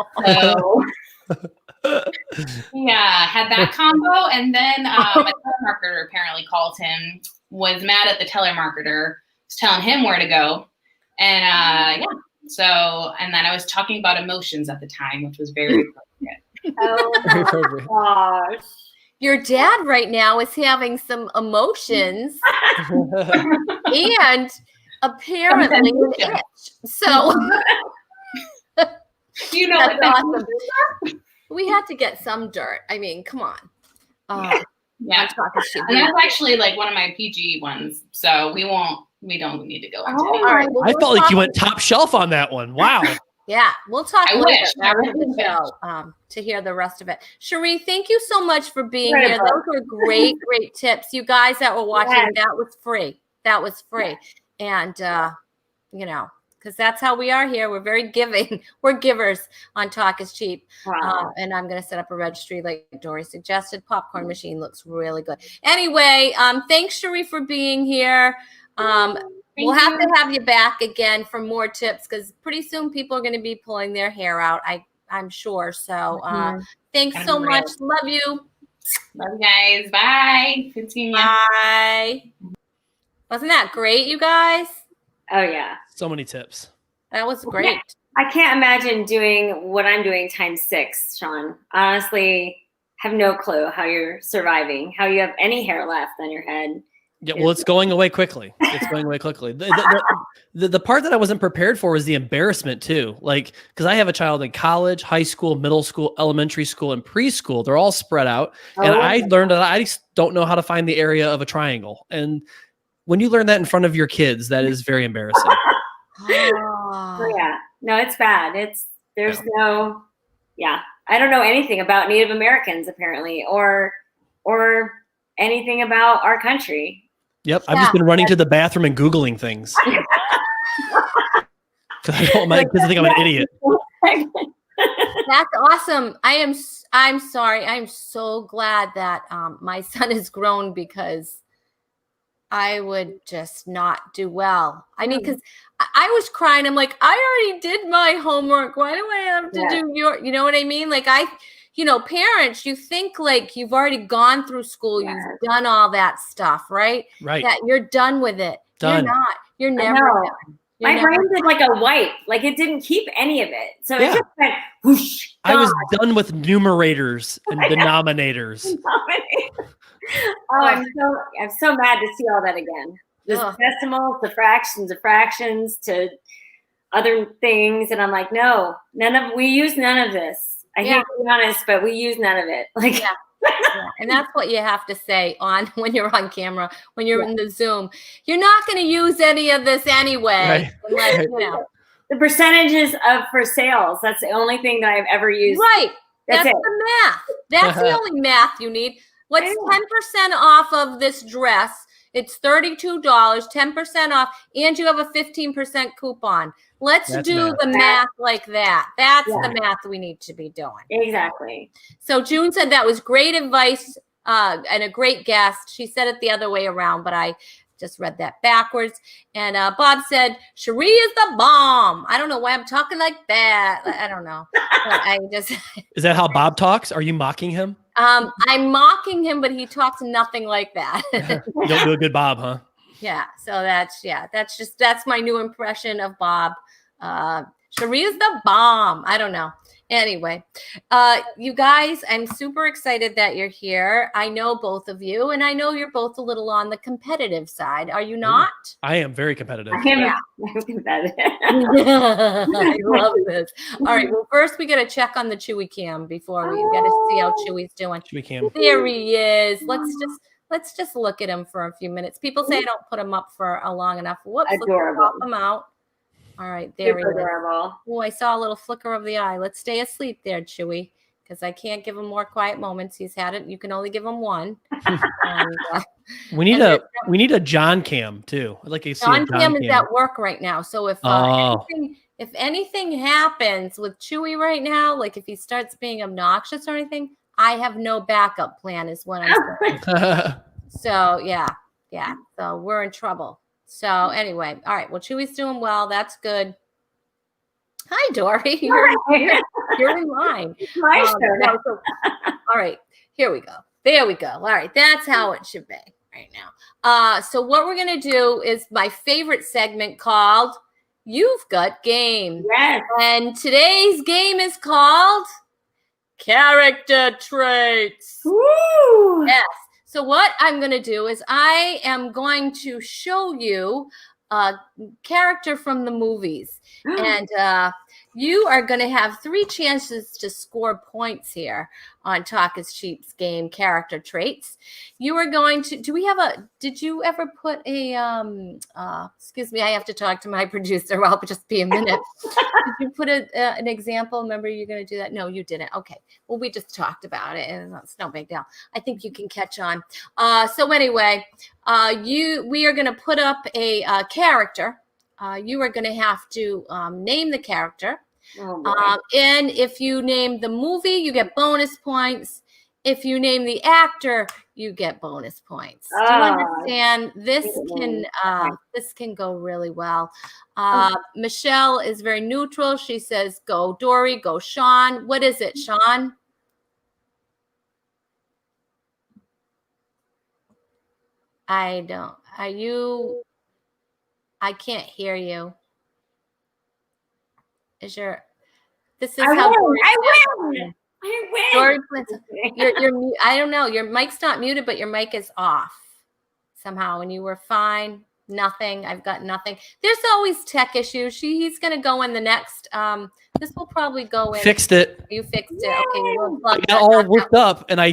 yeah, had that combo, and then my telemarketer apparently called him, was mad at the telemarketer, was telling him where to go, and and then I was talking about emotions at the time, which was very appropriate. Oh my gosh. Your dad right now is having some emotions and apparently an itch. So That's awesome. We had to get some dirt. I mean, come on. Yeah. And that's actually like one of my PG ones. So we don't need to go into it. All right. Well, I felt like you went top shelf on that one. Wow. Yeah, we'll talk I later wish. after I really the show to hear the rest of it. Cherie, thank you so much for being here. Those were great tips. You guys that were watching, that was free. That was free. And, because that's how we are here. We're very giving. We're givers on Talk is Cheap. Wow. And I'm going to set up a registry like Dory suggested. Popcorn machine looks really good. Anyway, thanks, Cherie, for being here. We'll have to have you back again for more tips, because pretty soon people are going to be pulling their hair out, I'm sure. So thanks so much. Love you. Love you guys. Bye. Good seeing you. Bye. Wasn't that great, you guys? Oh, yeah. So many tips. That was great. I can't imagine doing what I'm doing times 6, Sean. Honestly, have no clue how you're surviving, how you have any hair left on your head. Yeah, well, it's going away quickly. It's going away quickly. The part that I wasn't prepared for was the embarrassment too. Like, because I have a child in college, high school, middle school, elementary school, and preschool. They're all spread out. And I learned that I just don't know how to find the area of a triangle. And when you learn that in front of your kids, that is very embarrassing. Oh, yeah. No, it's bad. I don't know anything about Native Americans apparently, or anything about our country. Yep. I've just been running to the bathroom and Googling things. Because I don't want my kids to think I'm an idiot. That's awesome. I'm sorry. I'm so glad that my son is grown, because I would just not do well. I mean, because I was crying. I'm like, I already did my homework. Why do I have to do you know what I mean? Like parents, you think like you've already gone through school. Yes. You've done all that stuff, right? Right. That you're done with it. Done. You're not. You're never done. My brain did like a wipe. Like it didn't keep any of it. So it just went whoosh. I was done with numerators and denominators. Oh, I'm so mad to see all that again. The decimals, the fractions of fractions to other things. And I'm like, no, we use none of this. I hate to be honest, but we use none of it. Like, yeah. And that's what you have to say when you're on camera, when you're in the Zoom. You're not going to use any of this anyway. Right. Unless, the percentages for sales. That's the only thing that I've ever used. Right. That's it. the math. That's the only math you need. What's 10% off of this dress? It's $32, 10% off, and you have a 15% coupon. Let's do the math like that. That's the math we need to be doing. Exactly. So June said that was great advice and a great guest. She said it the other way around, but I just read that backwards. And Bob said, Cherie is the bomb. I don't know why I'm talking like that. I don't know. But I just Is that how Bob talks? Are you mocking him? I'm mocking him, but he talks nothing like that. You don't do a good Bob, huh? Yeah. So that's my new impression of Bob. Cherie is the bomb. I don't know. Anyway, you guys, I'm super excited that you're here. I know both of you, and I know you're both a little on the competitive side. Are you not? I am very competitive. I'm competitive. I love this. All right. Well, first we got to check on the Chewy cam before we got to see how Chewy's doing. Chewy cam. There he is. Let's just look at him for a few minutes. People say I don't put him up for a long enough. Whoops. Adorable. Let's pop him out. All right, there he is. Adorable. Oh, I saw a little flicker of the eye. Let's stay asleep there, Chewy, because I can't give him more quiet moments. He's had it. You can only give him one. And, we need a John cam too. I'd like to see John cam is at work right now. So if anything happens with Chewy right now, like if he starts being obnoxious or anything, I have no backup plan. Is what I'm saying. So yeah. So we're in trouble. So anyway, all right. Well, Chewy's doing well. That's good. Hi, Dory. You're in line. My turn. All right. Here we go. There we go. All right. That's how it should be right now. So what we're going to do is my favorite segment called You've Got Game. Yes. And today's game is called Character Traits. Woo! Yes. So what I'm going to do is I am going to show you a character from the movies. And you are going to have 3 chances to score points here on Talk is Cheap's game, Character Traits. You are going to, did you ever put a, excuse me, I have to talk to my producer. I'll just be a minute. Did you put an example? Remember you're going to do that? No, you didn't. Okay. Well, we just talked about it and it's no big deal. I think you can catch on. So anyway, we are going to put up a character. You are going to have to name the character. And if you name the movie, you get bonus points. If you name the actor, you get bonus points. Do you understand? This can go really well. Michelle is very neutral. She says, go Dory, go Sean. What is it, Sean? I don't. Are you? I can't hear you. This is how I win. Dory, you're I don't know. Your mic's not muted, but your mic is off somehow. And you were fine. Nothing. I've got nothing. There's always tech issues. He's going to go in the next. This will probably go in. Fixed it. You fixed it. Okay. We'll I got all worked up and I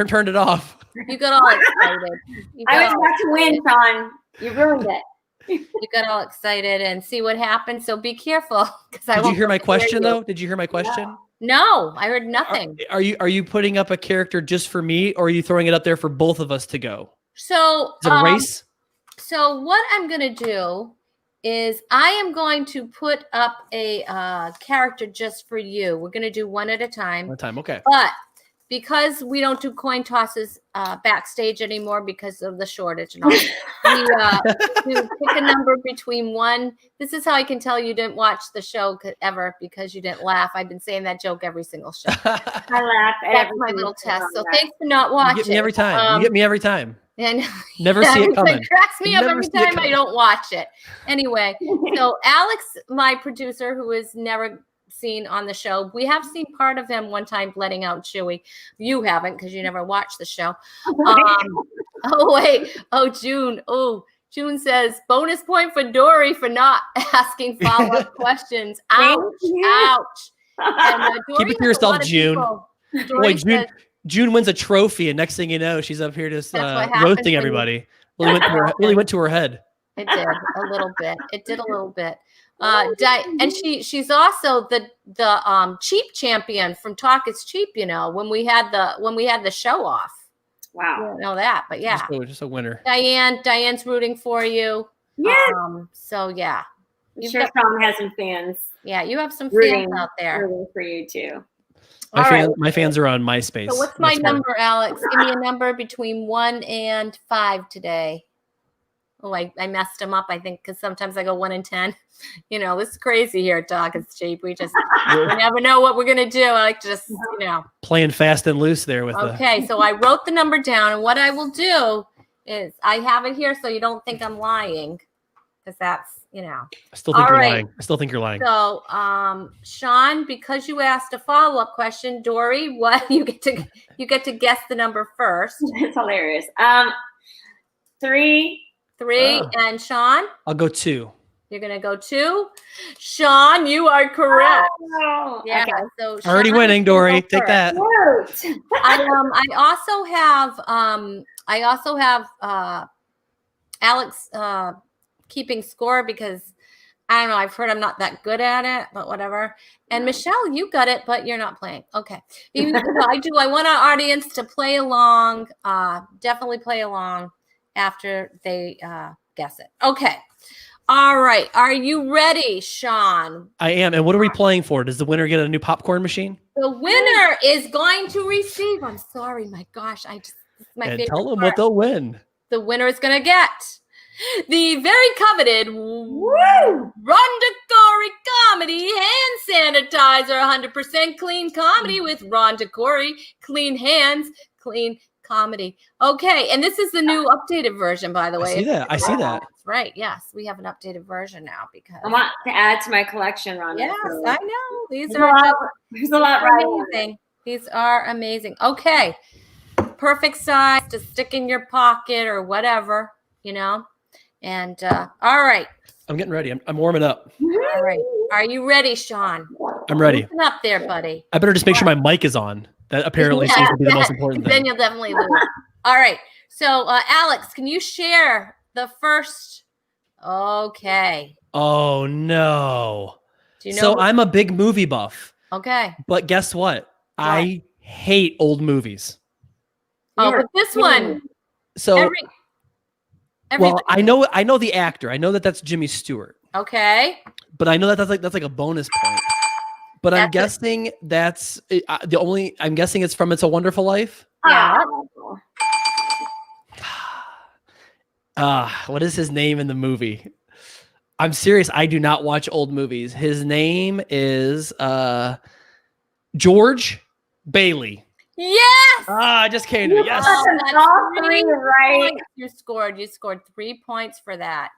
turned it off. You got all excited. I was about to win, Sean. You ruined it. You got all excited and see what happened. So be careful. Did you hear my question though? Did you hear my question? No, I heard nothing. Are you putting up a character just for me, or are you throwing it up there for both of us to go? So is it a race? So what I'm gonna do is I am going to put up a character just for you. We're going to do one at a time. One time, okay. But because we don't do coin tosses backstage anymore because of the shortage and all, we pick a number between one. This is how I can tell you didn't watch the show ever because you didn't laugh. I've been saying that joke every single show. I laugh at That's my little test. So thanks for not watching. You get me every time. You get me every time. And Never see it coming. It cracks me up Never every see it time I coming. don't watch it. Anyway, so Alex, my producer, who is never seen on the show, we have seen part of him one time letting out Chewy. You haven't because you never watched the show. Oh wait, June says bonus point for Dory for not asking follow-up questions. Ouch, ouch. And, Dory Keep it to has a yourself, lot of June. people. Dory Boy, says, June wins a trophy, and next thing you know, she's up here just That's what happens roasting when everybody. Really went to her head. It did a little bit. It did a little bit. And she's also the cheap champion from Talk is Cheap. You know, when we had the show off. Wow. You don't know that, but yeah. Just a winner. Diane's rooting for you. Yeah. So yeah. I'm sure Sean has some fans. Yeah, you have some Rooting, fans out there. rooting for you too. My fans are on MySpace. So what's my That's where- number, Alex? Give me a number between 1 and 5 today. Oh, I messed them up, I think, because sometimes I go 1 and 10. You know, this is crazy here at Talk is Cheap. We never know what we're going to do. I like to just, Playing fast and loose there with Okay, so I wrote the number down, and what I will do is I have it here so you don't think I'm lying, because that's, I still think you're lying. I still think you're lying. So, Sean, because you asked a follow-up question, Dory, what you get to guess the number first. It's hilarious. 3. 3, and Sean? I'll go 2. You're gonna go 2. Sean, you are correct. Oh, Yeah. okay. So Already Sean, winning, Dory. go Take first. that. Cute. I also have Alex keeping score because I don't know. I've heard I'm not that good at it, but whatever. And Michelle, you got it, but you're not playing. Okay. I do. I want our audience to play along. Definitely play along after they guess it. Okay. All right. Are you ready, Sean? I am. And what are we playing for? Does the winner get a new popcorn machine? The winner is going to receive. I'm sorry. My gosh. This is my And favorite tell them part. what they'll win. The winner is going to get the very coveted Rhonda Corey Comedy Hand Sanitizer, 100% clean comedy with Rhonda Corey. Clean hands, clean comedy. Okay, and this is the new updated version, by the way. I see that. That's right. Yes, we have an updated version now because I want to add to my collection, Rhonda. yes, so I know. These there's are there's a lot right on it. amazing. These are amazing. Okay, perfect size to stick in your pocket or whatever, And all right. I'm getting ready. I'm warming up. All right. Are you ready, Sean? I'm ready. Listen up there, buddy. I better just make sure my mic is on. That apparently seems to be the most important Then thing. you'll definitely lose. All right. So, Alex, can you share the first? Okay. Oh, no. Do you know? So I'm a big movie buff. Okay. But guess what? I hate old movies. Oh, but this one. So, Well, I know the actor. I know that's Jimmy Stewart. Okay. But I know that's like a bonus point. But I'm guessing that's I'm guessing it's from It's a Wonderful Life. Yeah. What is his name in the movie? I'm serious. I do not watch old movies. His name is George Bailey. Yes. I just came to yes. All 3 right. You scored 3 points for that.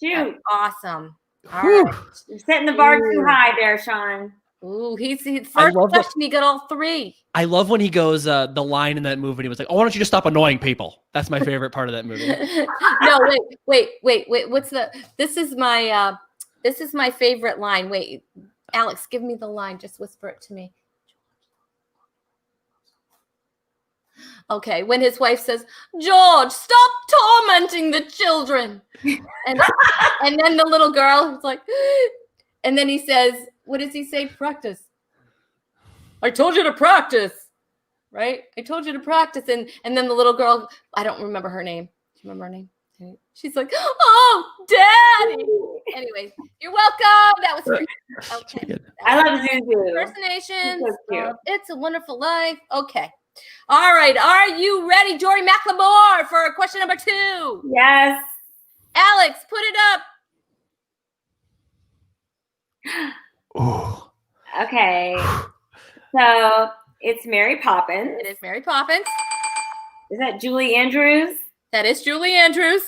Shoot. Awesome. All right. You're setting the bar too high there, Sean. Ooh, he's first question. He got all 3. I love when he goes the line in that movie. He was like, "Oh, why don't you just stop annoying people?" That's my favorite part of that movie. No, wait. What's the? This is my favorite line. Wait, Alex, give me the line. Just whisper it to me. Okay, when his wife says, "George, stop tormenting the children," and then the little girl is like, and then he says, "What does he say? Practice." I told you to practice, right? I told you to practice, and then the little girl, I don't remember her name. Do you remember her name? She's like, oh, Daddy. Anyway, you're welcome. That was free. Okay. I love Zuzu. Impersonations. So cute. It's a Wonderful Life. Okay. All right. Are you ready, Dory McLemore, for question number 2? Yes. Alex, put it up. Oh. Okay. So it's Mary Poppins. It is Mary Poppins. Is that Julie Andrews? That is Julie Andrews.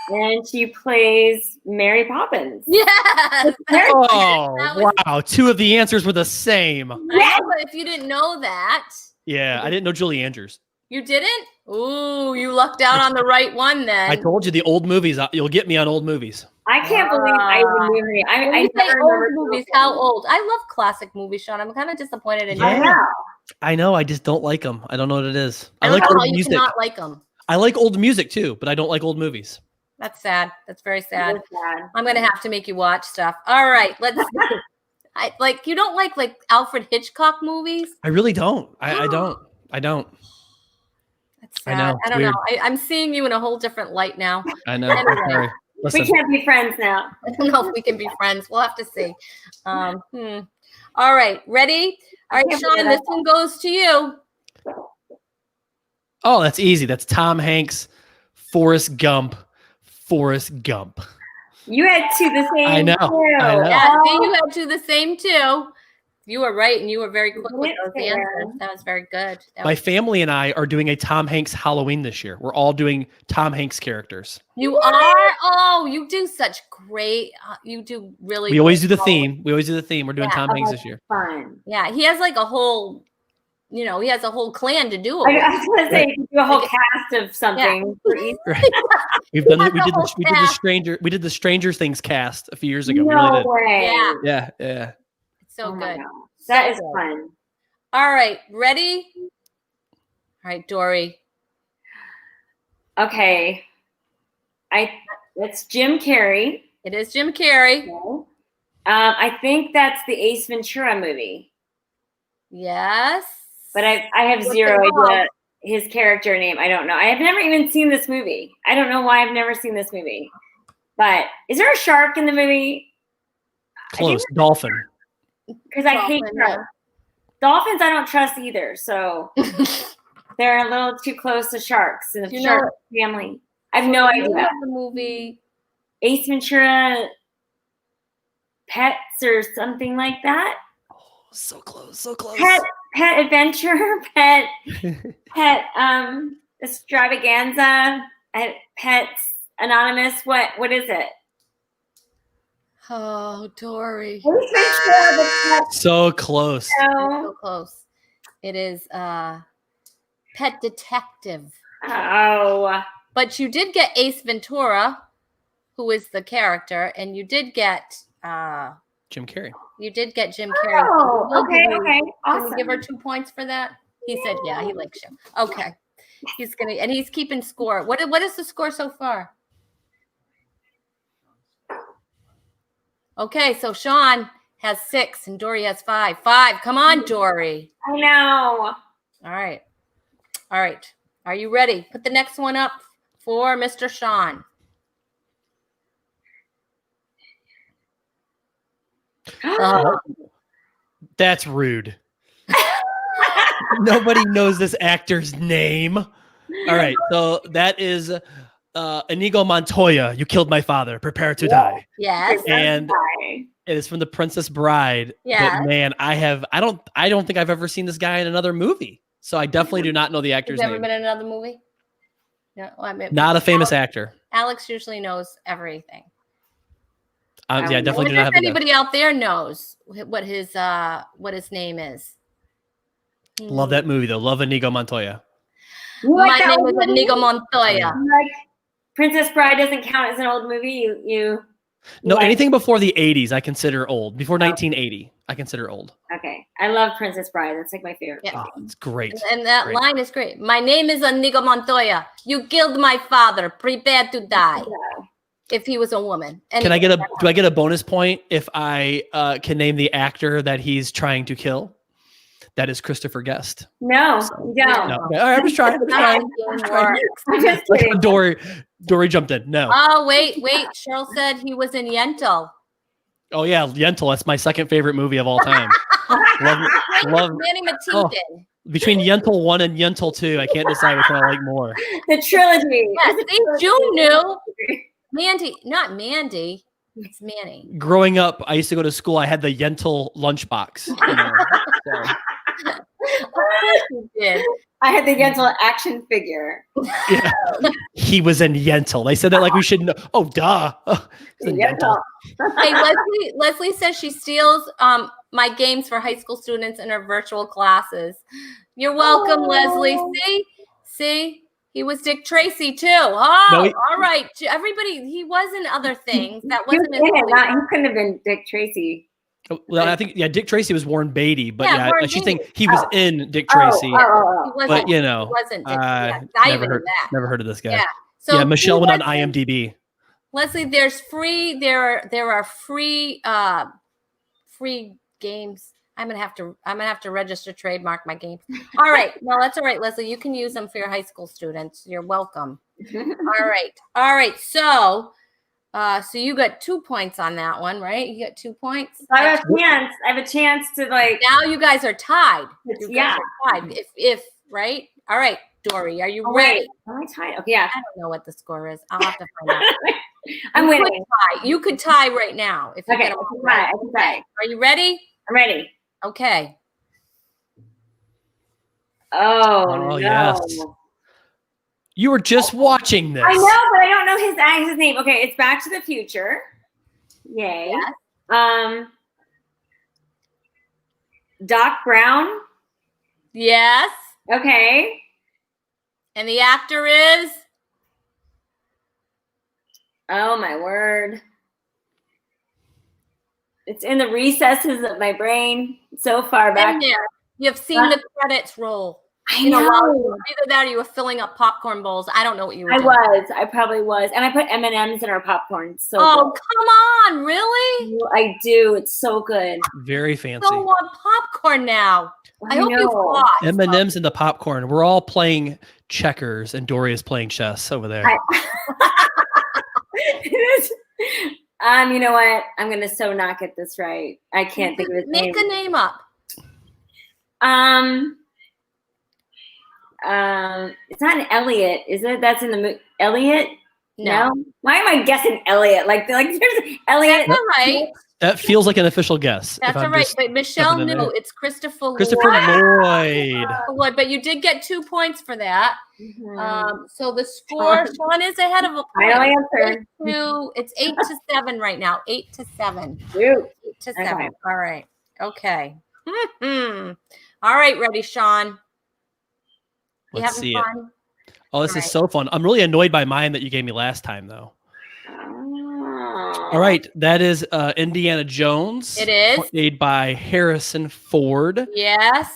And she plays Mary Poppins. Yes. Oh, wow. 2 of the answers were the same. I know, but if you didn't know that. Yeah, I didn't know Julie Andrews. You didn't? Ooh, you lucked out on the right one then. I told you the old movies. You'll get me on old movies. I can't believe I even knew her. When I you say never old remember movies, Julie. how old? I love classic movies, Sean. I'm kind of disappointed in you. I know. I know. I just don't like them. I don't know what it is. I I don't like know how old you music. cannot like them. I like old music too, but I don't like old movies. That's sad. That's very sad. It's sad. I'm gonna have to make you watch stuff. All right, let's. You don't like Alfred Hitchcock movies? I really don't. I don't. I don't. That's I sad. know, I it's don't know. weird. I'm seeing you in a whole different light now. I know. Anyway. Sorry. We Listen, can't be friends now. I don't know if we can be friends. We'll have to see. All right, ready? All right, can't Sean, believe this one goes to you. oh, that's easy. That's Tom Hanks, Forrest Gump. Forrest Gump. You had 2 the same. I know, Too. I know. Yeah, see, you had 2 the same too. You were right, and you were very quick with Yes, those I answers. am. That was very good. That My was- family and I are doing a Tom Hanks Halloween this year. We're all doing Tom Hanks characters. You are? Oh, you do such great. You do really. We always do great the theme. We always do the theme. We're doing Yeah. Tom Hanks this year. Fun. Yeah, he has like a whole. He has a whole clan to do I it. was going to say, you do a whole cast of something for each. Right. We've done it. The whole cast. We did the Stranger Things cast a few years ago. We No really did. way. Yeah, Yeah, yeah. it's so Oh my good. God. That So is good. fun. All right, ready? All right, Dory. Okay. It's Jim Carrey. It is Jim Carrey. I think that's the Ace Ventura movie, Yes. but I have What's zero it called? idea his character name. I don't know. I have never even seen this movie. I don't know why I've never seen this movie. But is there a shark in the movie? Close. Dolphin. Because I hate Dolphin, no. sharks. Dolphins I don't trust either. So they're a little too close to sharks in the You shark family. I have no You idea. know the movie. Ace Ventura Pets or something like that. Oh, so close. So close. Pet adventure, pet extravaganza, pets anonymous. What is it? Oh, Dory. Ace Ventura, the pet So close. show. So close. It is Pet Detective. Oh, But you did get Ace Ventura, who is the character, and you did get Jim Carrey. Jim Carrey. oh, We'll okay, give you- okay, Can awesome. we give her 2 points for that? He said, yeah, he likes you. Okay. He's keeping score. What is the score so far? Okay, so Sean has 6 and Dory has 5. 5. Come on, Dory. I know. All right. All right. Are you ready? Put the next one up for Mr. Sean. That's rude. Nobody knows this actor's name. All right. So that is Inigo Montoya. You killed my father. Prepare to die. Yes. And Hi. it is from The Princess Bride. Yes. But man, I don't think I've ever seen this guy in another movie. So I definitely do not know the actor's Has ever name. been in another movie? No, I mean, Not a famous actor. Alex usually knows everything. Yeah, I definitely do I not wonder if have the anybody out there knows what his name is. Love that movie though. Love Inigo Montoya. You like My that name is movie? Inigo Montoya. Like Princess Bride doesn't count as an old movie. You No, like- anything before the 80s I consider old. Before 1980, I consider old. Okay, I love Princess Bride. That's like my favorite. Yeah. Oh, it's great. And that Great. line is great. My name is Inigo Montoya. You killed my father. Prepare to die. If he was a woman. Do I get a bonus point if I can name the actor that he's trying to kill? That is Christopher Guest. No, you don't. No. Okay. All right, I'm just trying. I'm just kidding. Dory jumped in. No. Oh, wait. Cheryl said he was in Yentl. Oh yeah, Yentl. That's my second favorite movie of all time. love Manny Matinkin. Between Yentl 1 and Yentl 2, I can't decide which one I like more. The trilogy. Yes, see, June knew. Mandy, not Mandy. It's Manny. Growing up, I used to go to school. I had the Yentl lunchbox. So. Of course you did. I had the Yentl action figure. Yeah. He was in Yentl. They said that like we should know. Oh, duh. Yentl. Hey, Leslie says she steals my games for high school students in her virtual classes. You're welcome, Leslie. See, he was Dick Tracy too. Oh, No, all right. Everybody, he was in other things. That wasn't his he couldn't have been Dick Tracy. Well, I think Dick Tracy was Warren Beatty, but Warren she's Beatty. saying he was in Dick Tracy. He wasn't, but he wasn't Dick. Never heard of this guy. Yeah. So Michelle went on IMDb. Leslie, there's free. There are free games. I'm gonna have to register trademark my games. All right. No, that's all right, Leslie. You can use them for your high school students. You're welcome. All right. So you got 2 points on that one, right? You got 2 points. I have a chance to like. Now you guys are tied. Yeah. If right. All right, Dory, are you ready? Wait, am I tied? Okay, yeah. I don't know what the score is. I'll have to find out. I'm winning. You could tie right now. If you okay, get I can tie. Are you ready? I'm ready. Okay. Oh no. Yes. You were just watching this. I know, but I don't know his name. Okay, it's Back to the Future. Yay. Yes. Doc Brown. Yes. Okay. And the actor is? Oh my word. It's in the recesses of my brain so far back. In there. You've seen the credits roll. I know. Either that or you were filling up popcorn bowls. I don't know what you were doing. I probably was. And I put M&Ms in our popcorn. So good. Come on, good. really? I do. It's so good. Very fancy. I don't want popcorn now. I hope you lost. M&Ms in the popcorn. We're all playing checkers, and Dory is playing chess over there. You know what? I'm gonna not get this right. I can't think of his name. Make a name up. It's not an Elliot, is it? That's in the movie. Elliot? No. Why am I guessing Elliot? Like there's Elliot. That's all right. That feels like an official guess. That's all right. But Michelle knew it's Christopher Lloyd. But you did get 2 points for that. Mm-hmm. So the score, Sean is ahead of a point. Final answer. It's 8-7 right now. 8-7. Shoot. 8-7. Okay. All right. Okay. All right, ready, Sean. Let's see fun? it. Oh, this is so fun. I'm really annoyed by mine that you gave me last time, though. All right, that is Indiana Jones. It is. Played by Harrison Ford. Yes.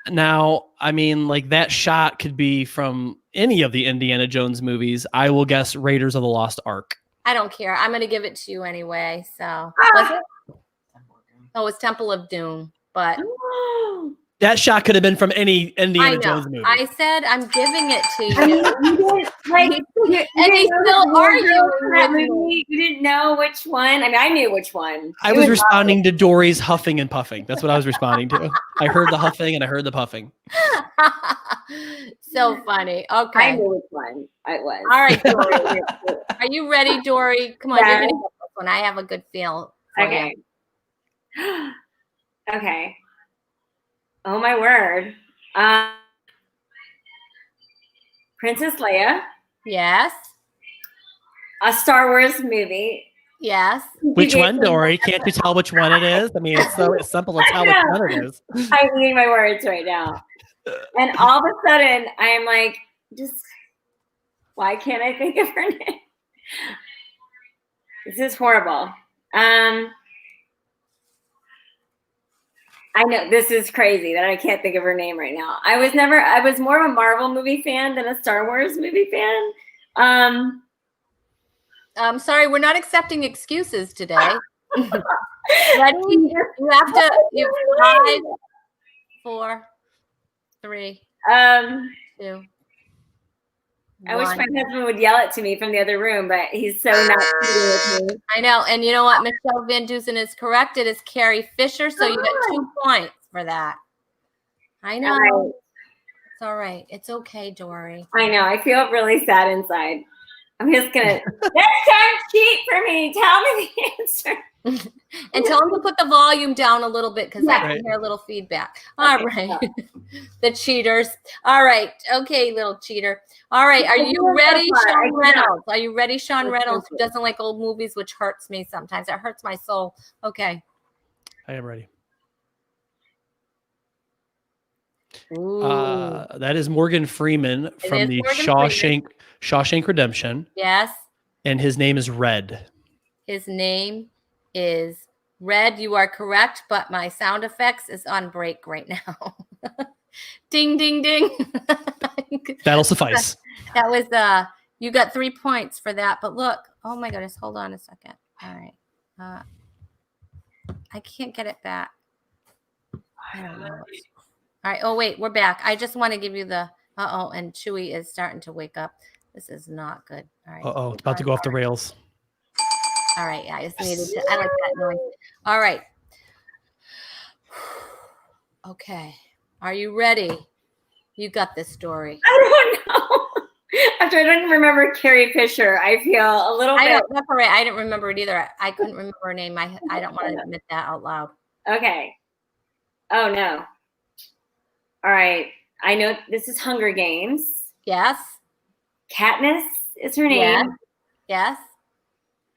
Now, I mean, like that shot could be from any of the Indiana Jones movies. I will guess Raiders of the Lost Ark. I don't care. I'm going to give it to you anyway. So, was it? Oh, it's Temple of Doom. But that shot could have been from any Indiana Jones movie. I said I'm giving it to you. And he's still arguing that movie. You didn't know which one. I mean, I knew which one. I was responding to Dory's huffing and puffing. That's what I was responding to. I heard the huffing and I heard the puffing. So funny. Okay. I knew which one it was. All right, Dory. Are you ready, Dory? Come on, you're gonna get this one. I have a good feel. Okay. Okay. Oh my word. Princess Leia. Yes. A Star Wars movie. Yes. Which one, Dory? Can't you tell which one it is? I mean, it's simple to tell which one it is. I'm eating my words right now. And all of a sudden, I am like, why can't I think of her name? This is horrible. I know this is crazy that I can't think of her name right now. I was more of a Marvel movie fan than a Star Wars movie fan. I'm sorry, we're not accepting excuses today. Ready? You have to. 4, 3, Um, 2, I wish 1. my husband would yell it to me from the other room, but he's so not cheating with me. I know. And you know what? Michelle Van Dusen is correct. It is Carrie Fisher. So you get 2 points for that. I know. Right. It's all right. It's okay, Dory. I know. I feel really sad inside. I'm just gonna next time cheat for me. Tell me the answer. And tell him to put the volume down a little bit because I Yeah. can hear a little feedback. All Okay. right. The cheaters. All right. Okay, little cheater. All right. Are you ready, Sean Reynolds? Are you ready, Sean Reynolds, who doesn't like old movies, which hurts me sometimes? It hurts my soul. Okay. I am ready. Ooh. That is Morgan Freeman from is the Morgan Shawshank Redemption, Yes. and his name is Red. His name is Red. You are correct, but my sound effects is on break right now. Ding, ding, ding. That'll suffice. That was you got 3 points for that. But look, oh my goodness, hold on a second. All right. I can't get it back. I don't know. All right. Oh, wait, we're back. I just want to give you the and Chewy is starting to wake up. This is not good. All right. Uh-oh, it's about to go off the rails. All right. Yeah, I just needed to. I like that noise. All right. Okay. Are you ready? You got this story. I don't know. After I don't remember Carrie Fisher, I feel a little bit. That's all right. I didn't remember it either. I couldn't remember her name. I don't want to admit that out loud. Okay. Oh no. All right. I know this is Hunger Games. Yes. Katniss is her name. Yes.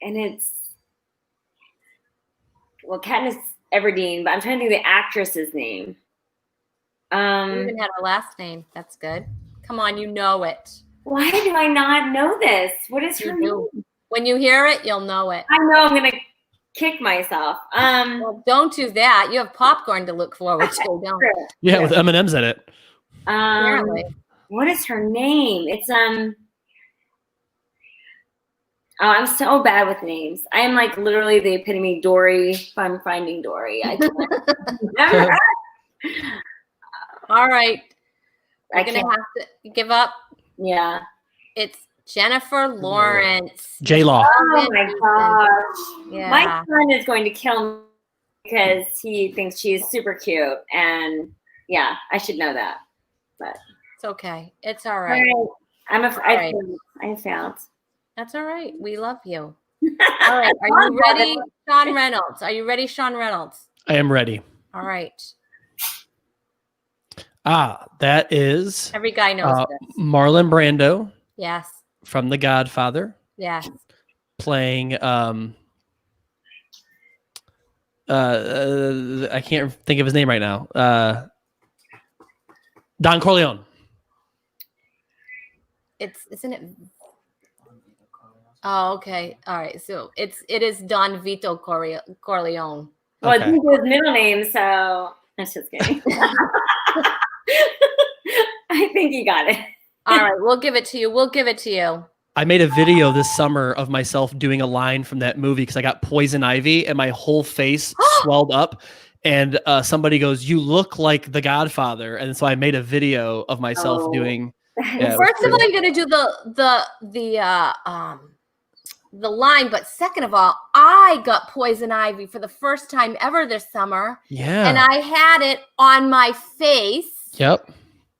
And it's Katniss Everdeen, but I'm trying to think of the actress's name. You even had her last name. That's good. Come on, you know it. Why do I not know this? What is her name? When you hear it, you'll know it. I know I'm gonna kick myself. Well, don't do that. You have popcorn to look forward to. Don't. Yeah, with M&Ms in it. Apparently. What is her name? It's Oh, I'm so bad with names. I am like literally the epitome Dory. If I'm Finding Dory, I never. All right. I We're gonna have to give up. Yeah. It's Jennifer Lawrence. J-Law. Oh my gosh. Yeah. My son is going to kill me because he thinks she's super cute, and yeah, I should know that. But It's okay. It's all right. I failed. That's all right. We love you. All right. Are you ready, Sean Reynolds? Are you ready, Sean Reynolds? I am ready. All right. That is Every guy knows this. Marlon Brando Yes. from The Godfather, Yes. playing I can't think of his name right now. Don Corleone. Isn't it? Oh, okay. All right. So it is Don Vito Corleone. Well, Okay. I think his middle name, so I'm just kidding. I think you got it. All right. We'll give it to you. We'll give it to you. I made a video this summer of myself doing a line from that movie because I got poison ivy and my whole face swelled up. And somebody goes, "You look like The Godfather," and so I made a video of myself doing. Yeah, First of all, you're gonna do the line, but second of all, I got poison ivy for the first time ever this summer. Yeah. And I had it on my face. Yep.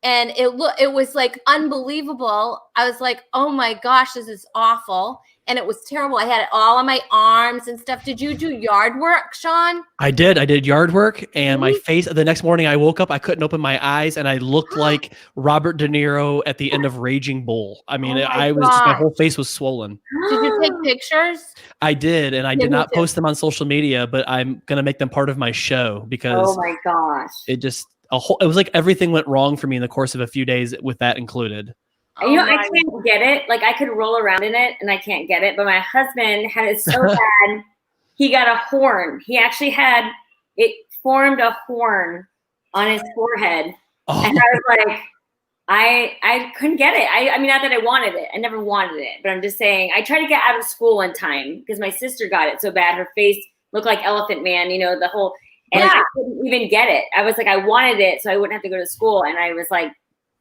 And it was like unbelievable. I was like, oh my gosh, this is awful. And it was terrible. I had it all on my arms and stuff. Did you do yard work, Sean? I did yard work, and my face, the next morning I woke up, I couldn't open my eyes, and I looked like Robert De Niro at the end of Raging Bull. I mean, my whole face was swollen. Did you take pictures? I did, and I did not post them on social media, but I'm going to make them part of my show because oh my gosh. it was like everything went wrong for me in the course of a few days with that included. You know, I can't get it. Like, I could roll around in it and I can't get it. But my husband had it so bad, he got a horn. He actually formed a horn on his forehead. Oh. And I was like, I couldn't get it. I mean, not that I wanted it. I never wanted it. But I'm just saying, I tried to get out of school one time because my sister got it so bad. Her face looked like Elephant Man, you know, the whole. And I couldn't even get it. I was like, I wanted it so I wouldn't have to go to school. And I was like,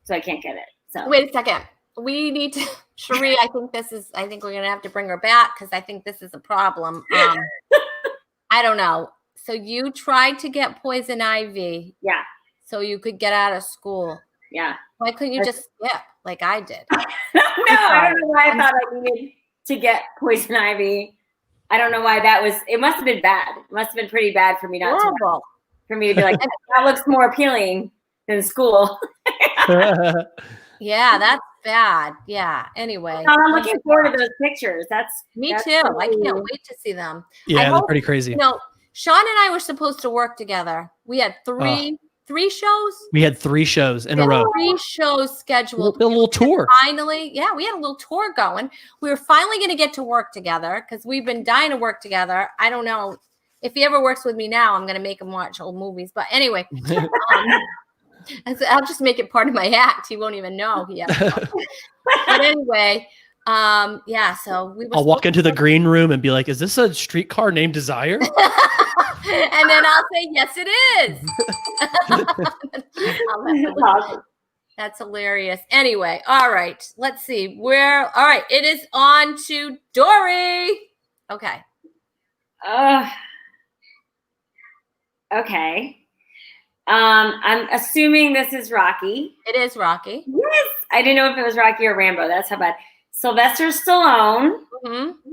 so I can't get it. So Wait a second. We need to, Cherie, I think we're going to have to bring her back because I think this is a problem. I don't know. So you tried to get poison ivy. Yeah. So you could get out of school. Yeah. Why couldn't you just skip like I did? No, I don't know why I thought I needed to get poison ivy. I don't know why it must have been bad. It must have been pretty bad for me for me to be like, that looks more appealing than school. Yeah, that's bad. Yeah. Anyway. I'm looking forward to those pictures. Me too. I can't wait to see them. Yeah, they're pretty crazy. Sean and I were supposed to work together. We had three shows. We had 3 shows in a row. 3 shows scheduled. A little tour. Finally, we had a little tour going. We were finally going to get to work together because we've been dying to work together. I don't know if he ever works with me now. I'm going to make him watch old movies. But anyway, I'll just make it part of my act. He won't even know. But anyway, so we. I'll walk into the green room and be like, "Is this a streetcar named Desire?" And then I'll say, "Yes, it is." That's hilarious. Anyway, all right. Let's see. All right. It is on to Dory. Okay. Okay. I'm assuming this is Rocky. It is Rocky. Yes. I didn't know if it was Rocky or Rambo. That's how bad. Sylvester Stallone. Mm-hmm.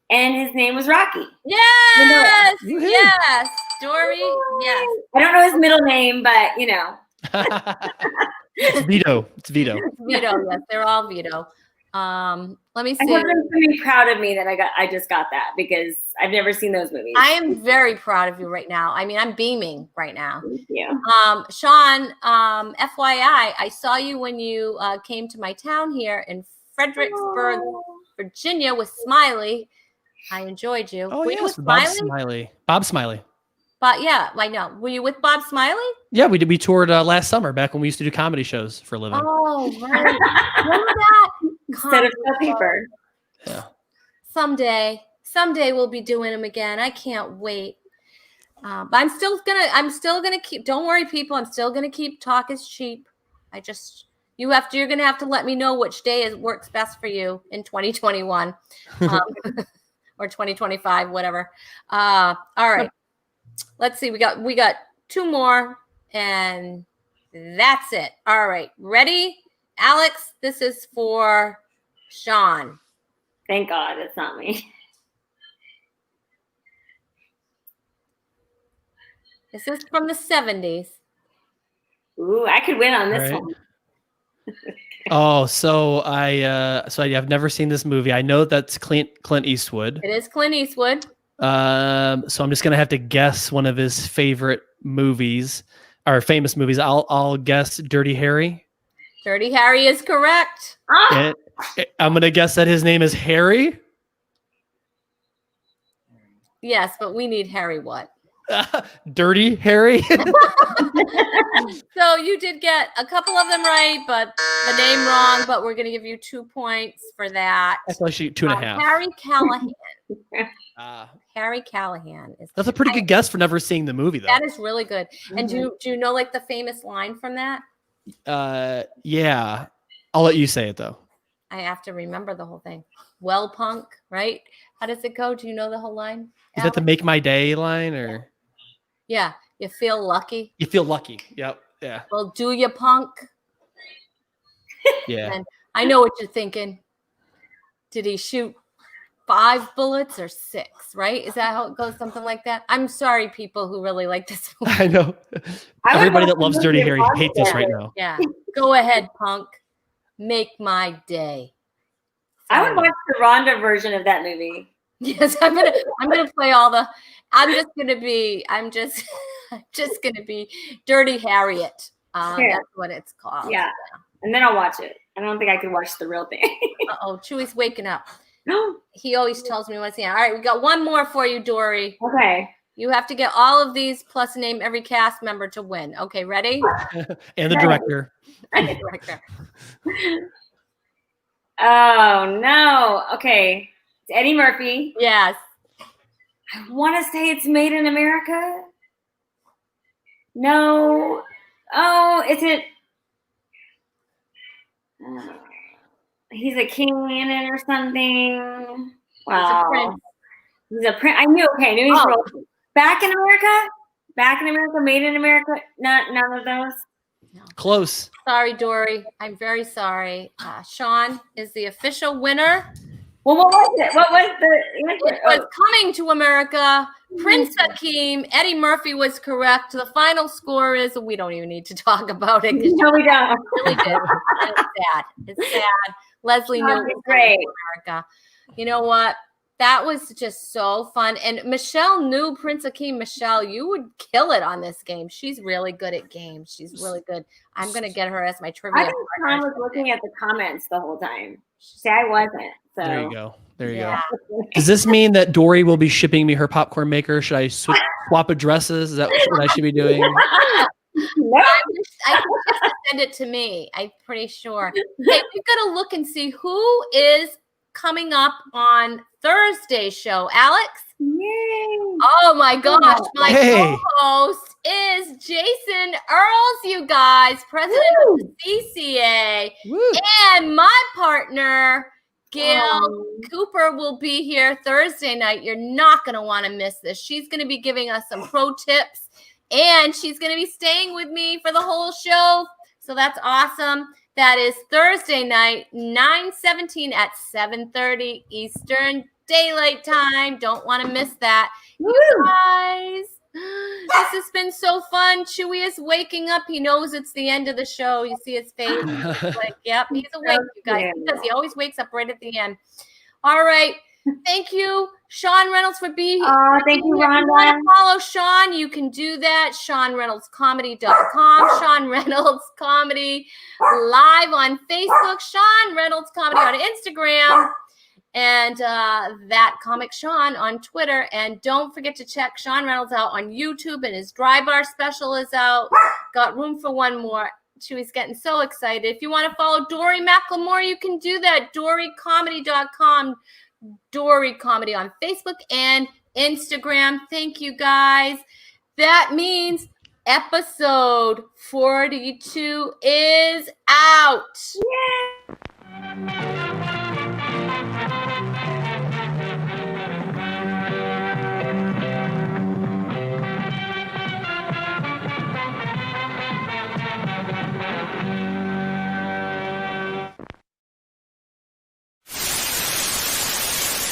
And his name was Rocky. Yes. Yes. Dory. Yes. I don't know his middle name, but It's Vito. It's Vito. Vito. Yes, they're all Vito. Let me see. I want them to be proud of me that I just got that because I've never seen those movies. I am very proud of you right now. I mean, I'm beaming right now. Thank you. Sean, FYI, I saw you when you came to my town here in Fredericksburg, Virginia with Smiley. I enjoyed you. Oh, Were you with Smiley? Bob Smiley. But yeah, I know. Were you with Bob Smiley? Yeah, we did. We toured last summer back when we used to do comedy shows for a living. Oh, right. Remember that? Instead of paper. Yeah. Someday we'll be doing them again. I can't wait. But I'm still gonna keep. Don't worry, people. I'm still gonna keep Talk is Cheap. You're gonna have to let me know which day works best for you in 2021, or 2025, whatever. All right. Let's see. We got 2 more, and that's it. All right. Ready, Alex? This is for Sean. Thank God it's not me. This is from the 70s. Ooh, I could win on this one. Oh, so I've never seen this movie. I know that's Clint Eastwood. It is Clint Eastwood. So I'm just gonna have to guess one of his favorite movies or famous movies. I'll guess Dirty Harry. Dirty Harry is correct. I'm gonna guess that his name is Harry. Yes, but we need Harry what? Dirty Harry. So you did get a couple of them right, but the name wrong. But we're going to give you 2 points for that. Actually, 2.5. Harry Callahan. Harry Callahan is. That's a pretty good guess for never seeing the movie, though. That is really good. And do you know like the famous line from that? Yeah. I'll let you say it though. I have to remember the whole thing. Well, punk, right? How does it go? Do you know the whole line? Is that the "Make My Day" line or? Yeah, you feel lucky. You feel lucky. Yep. Yeah. Well, do you, punk? Yeah. And I know what you're thinking. Did he shoot 5 bullets or 6? Right? Is that how it goes? Something like that. I'm sorry, people who really like this movie. I know. Everybody that loves Dirty Harry hates us right now. Yeah. Go ahead, punk. Make my day. I would watch the Rhonda version of that movie. Yes, I'm gonna play all the. I'm just gonna be Dirty Harriet. That's what it's called. Yeah, and then I'll watch it. I don't think I could watch the real thing. Chewy's waking up. He always tells me what's in. All right, we got one more for you, Dory. Okay. You have to get all of these plus name every cast member to win. Okay, ready? And the director. And the director. Oh no. Okay. It's Eddie Murphy. Yes. I want to say it's Made in America. No. Oh, is it? He's a king in it or something. Wow. He's a prince. I knew. Okay, I knew he's real. Back in America. Back in America. Made in America. None of those. No. Close. Sorry, Dory. I'm very sorry. Sean is the official winner. Well, what was it? What was the answer? It was Coming to America. Prince Hakeem. Eddie Murphy was correct. The final score is, we don't even need to talk about it. No, we don't. Really did. It's sad. It's sad. Leslie knew it was great. America. You know what? That was just so fun. And Michelle knew Prince Hakeem. Michelle, you would kill it on this game. She's really good at games. She's really good. I'm going to get her as my trivia. I think Sean was looking at the comments the whole time. See, I wasn't. So. There you go. There you go. Does this mean that Dory will be shipping me her popcorn maker? Should I swap addresses? Is that what I should be doing? No. I think just send it to me. I'm pretty sure. Hey, we've got to look and see who is coming up on Thursday's show. Alex? Yay. Oh my gosh. My co-host is Jason Earls, you guys, president of the CCA. Woo. And my partner, Gail Cooper, will be here Thursday night. You're not going to want to miss this. She's going to be giving us some pro tips, and she's going to be staying with me for the whole show. So that's awesome. That is Thursday night, 9/17 at 7:30 Eastern Daylight Time. Don't want to miss that. You guys, this has been so fun. Chewy is waking up. He knows it's the end of the show. You see his face. He's like, yep, he's awake, you guys. Because he always wakes up right at the end. All right. Thank you, Sean Reynolds, for being here. Oh, thank you, Rhonda. If you want to follow Sean, you can do that. SeanReynoldsComedy.com. Sean Reynolds Comedy live on Facebook. Sean Reynolds Comedy on Instagram. And that Comic Sean on Twitter. And don't forget to check Sean Reynolds out on YouTube. And his Dry Bar special is out. Got room for one more. Chewy's getting so excited. If you want to follow Dory McLemore, you can do that. DoryComedy.com. Dory Comedy on Facebook and Instagram. Thank you, guys. That means episode 42 is out. Yay.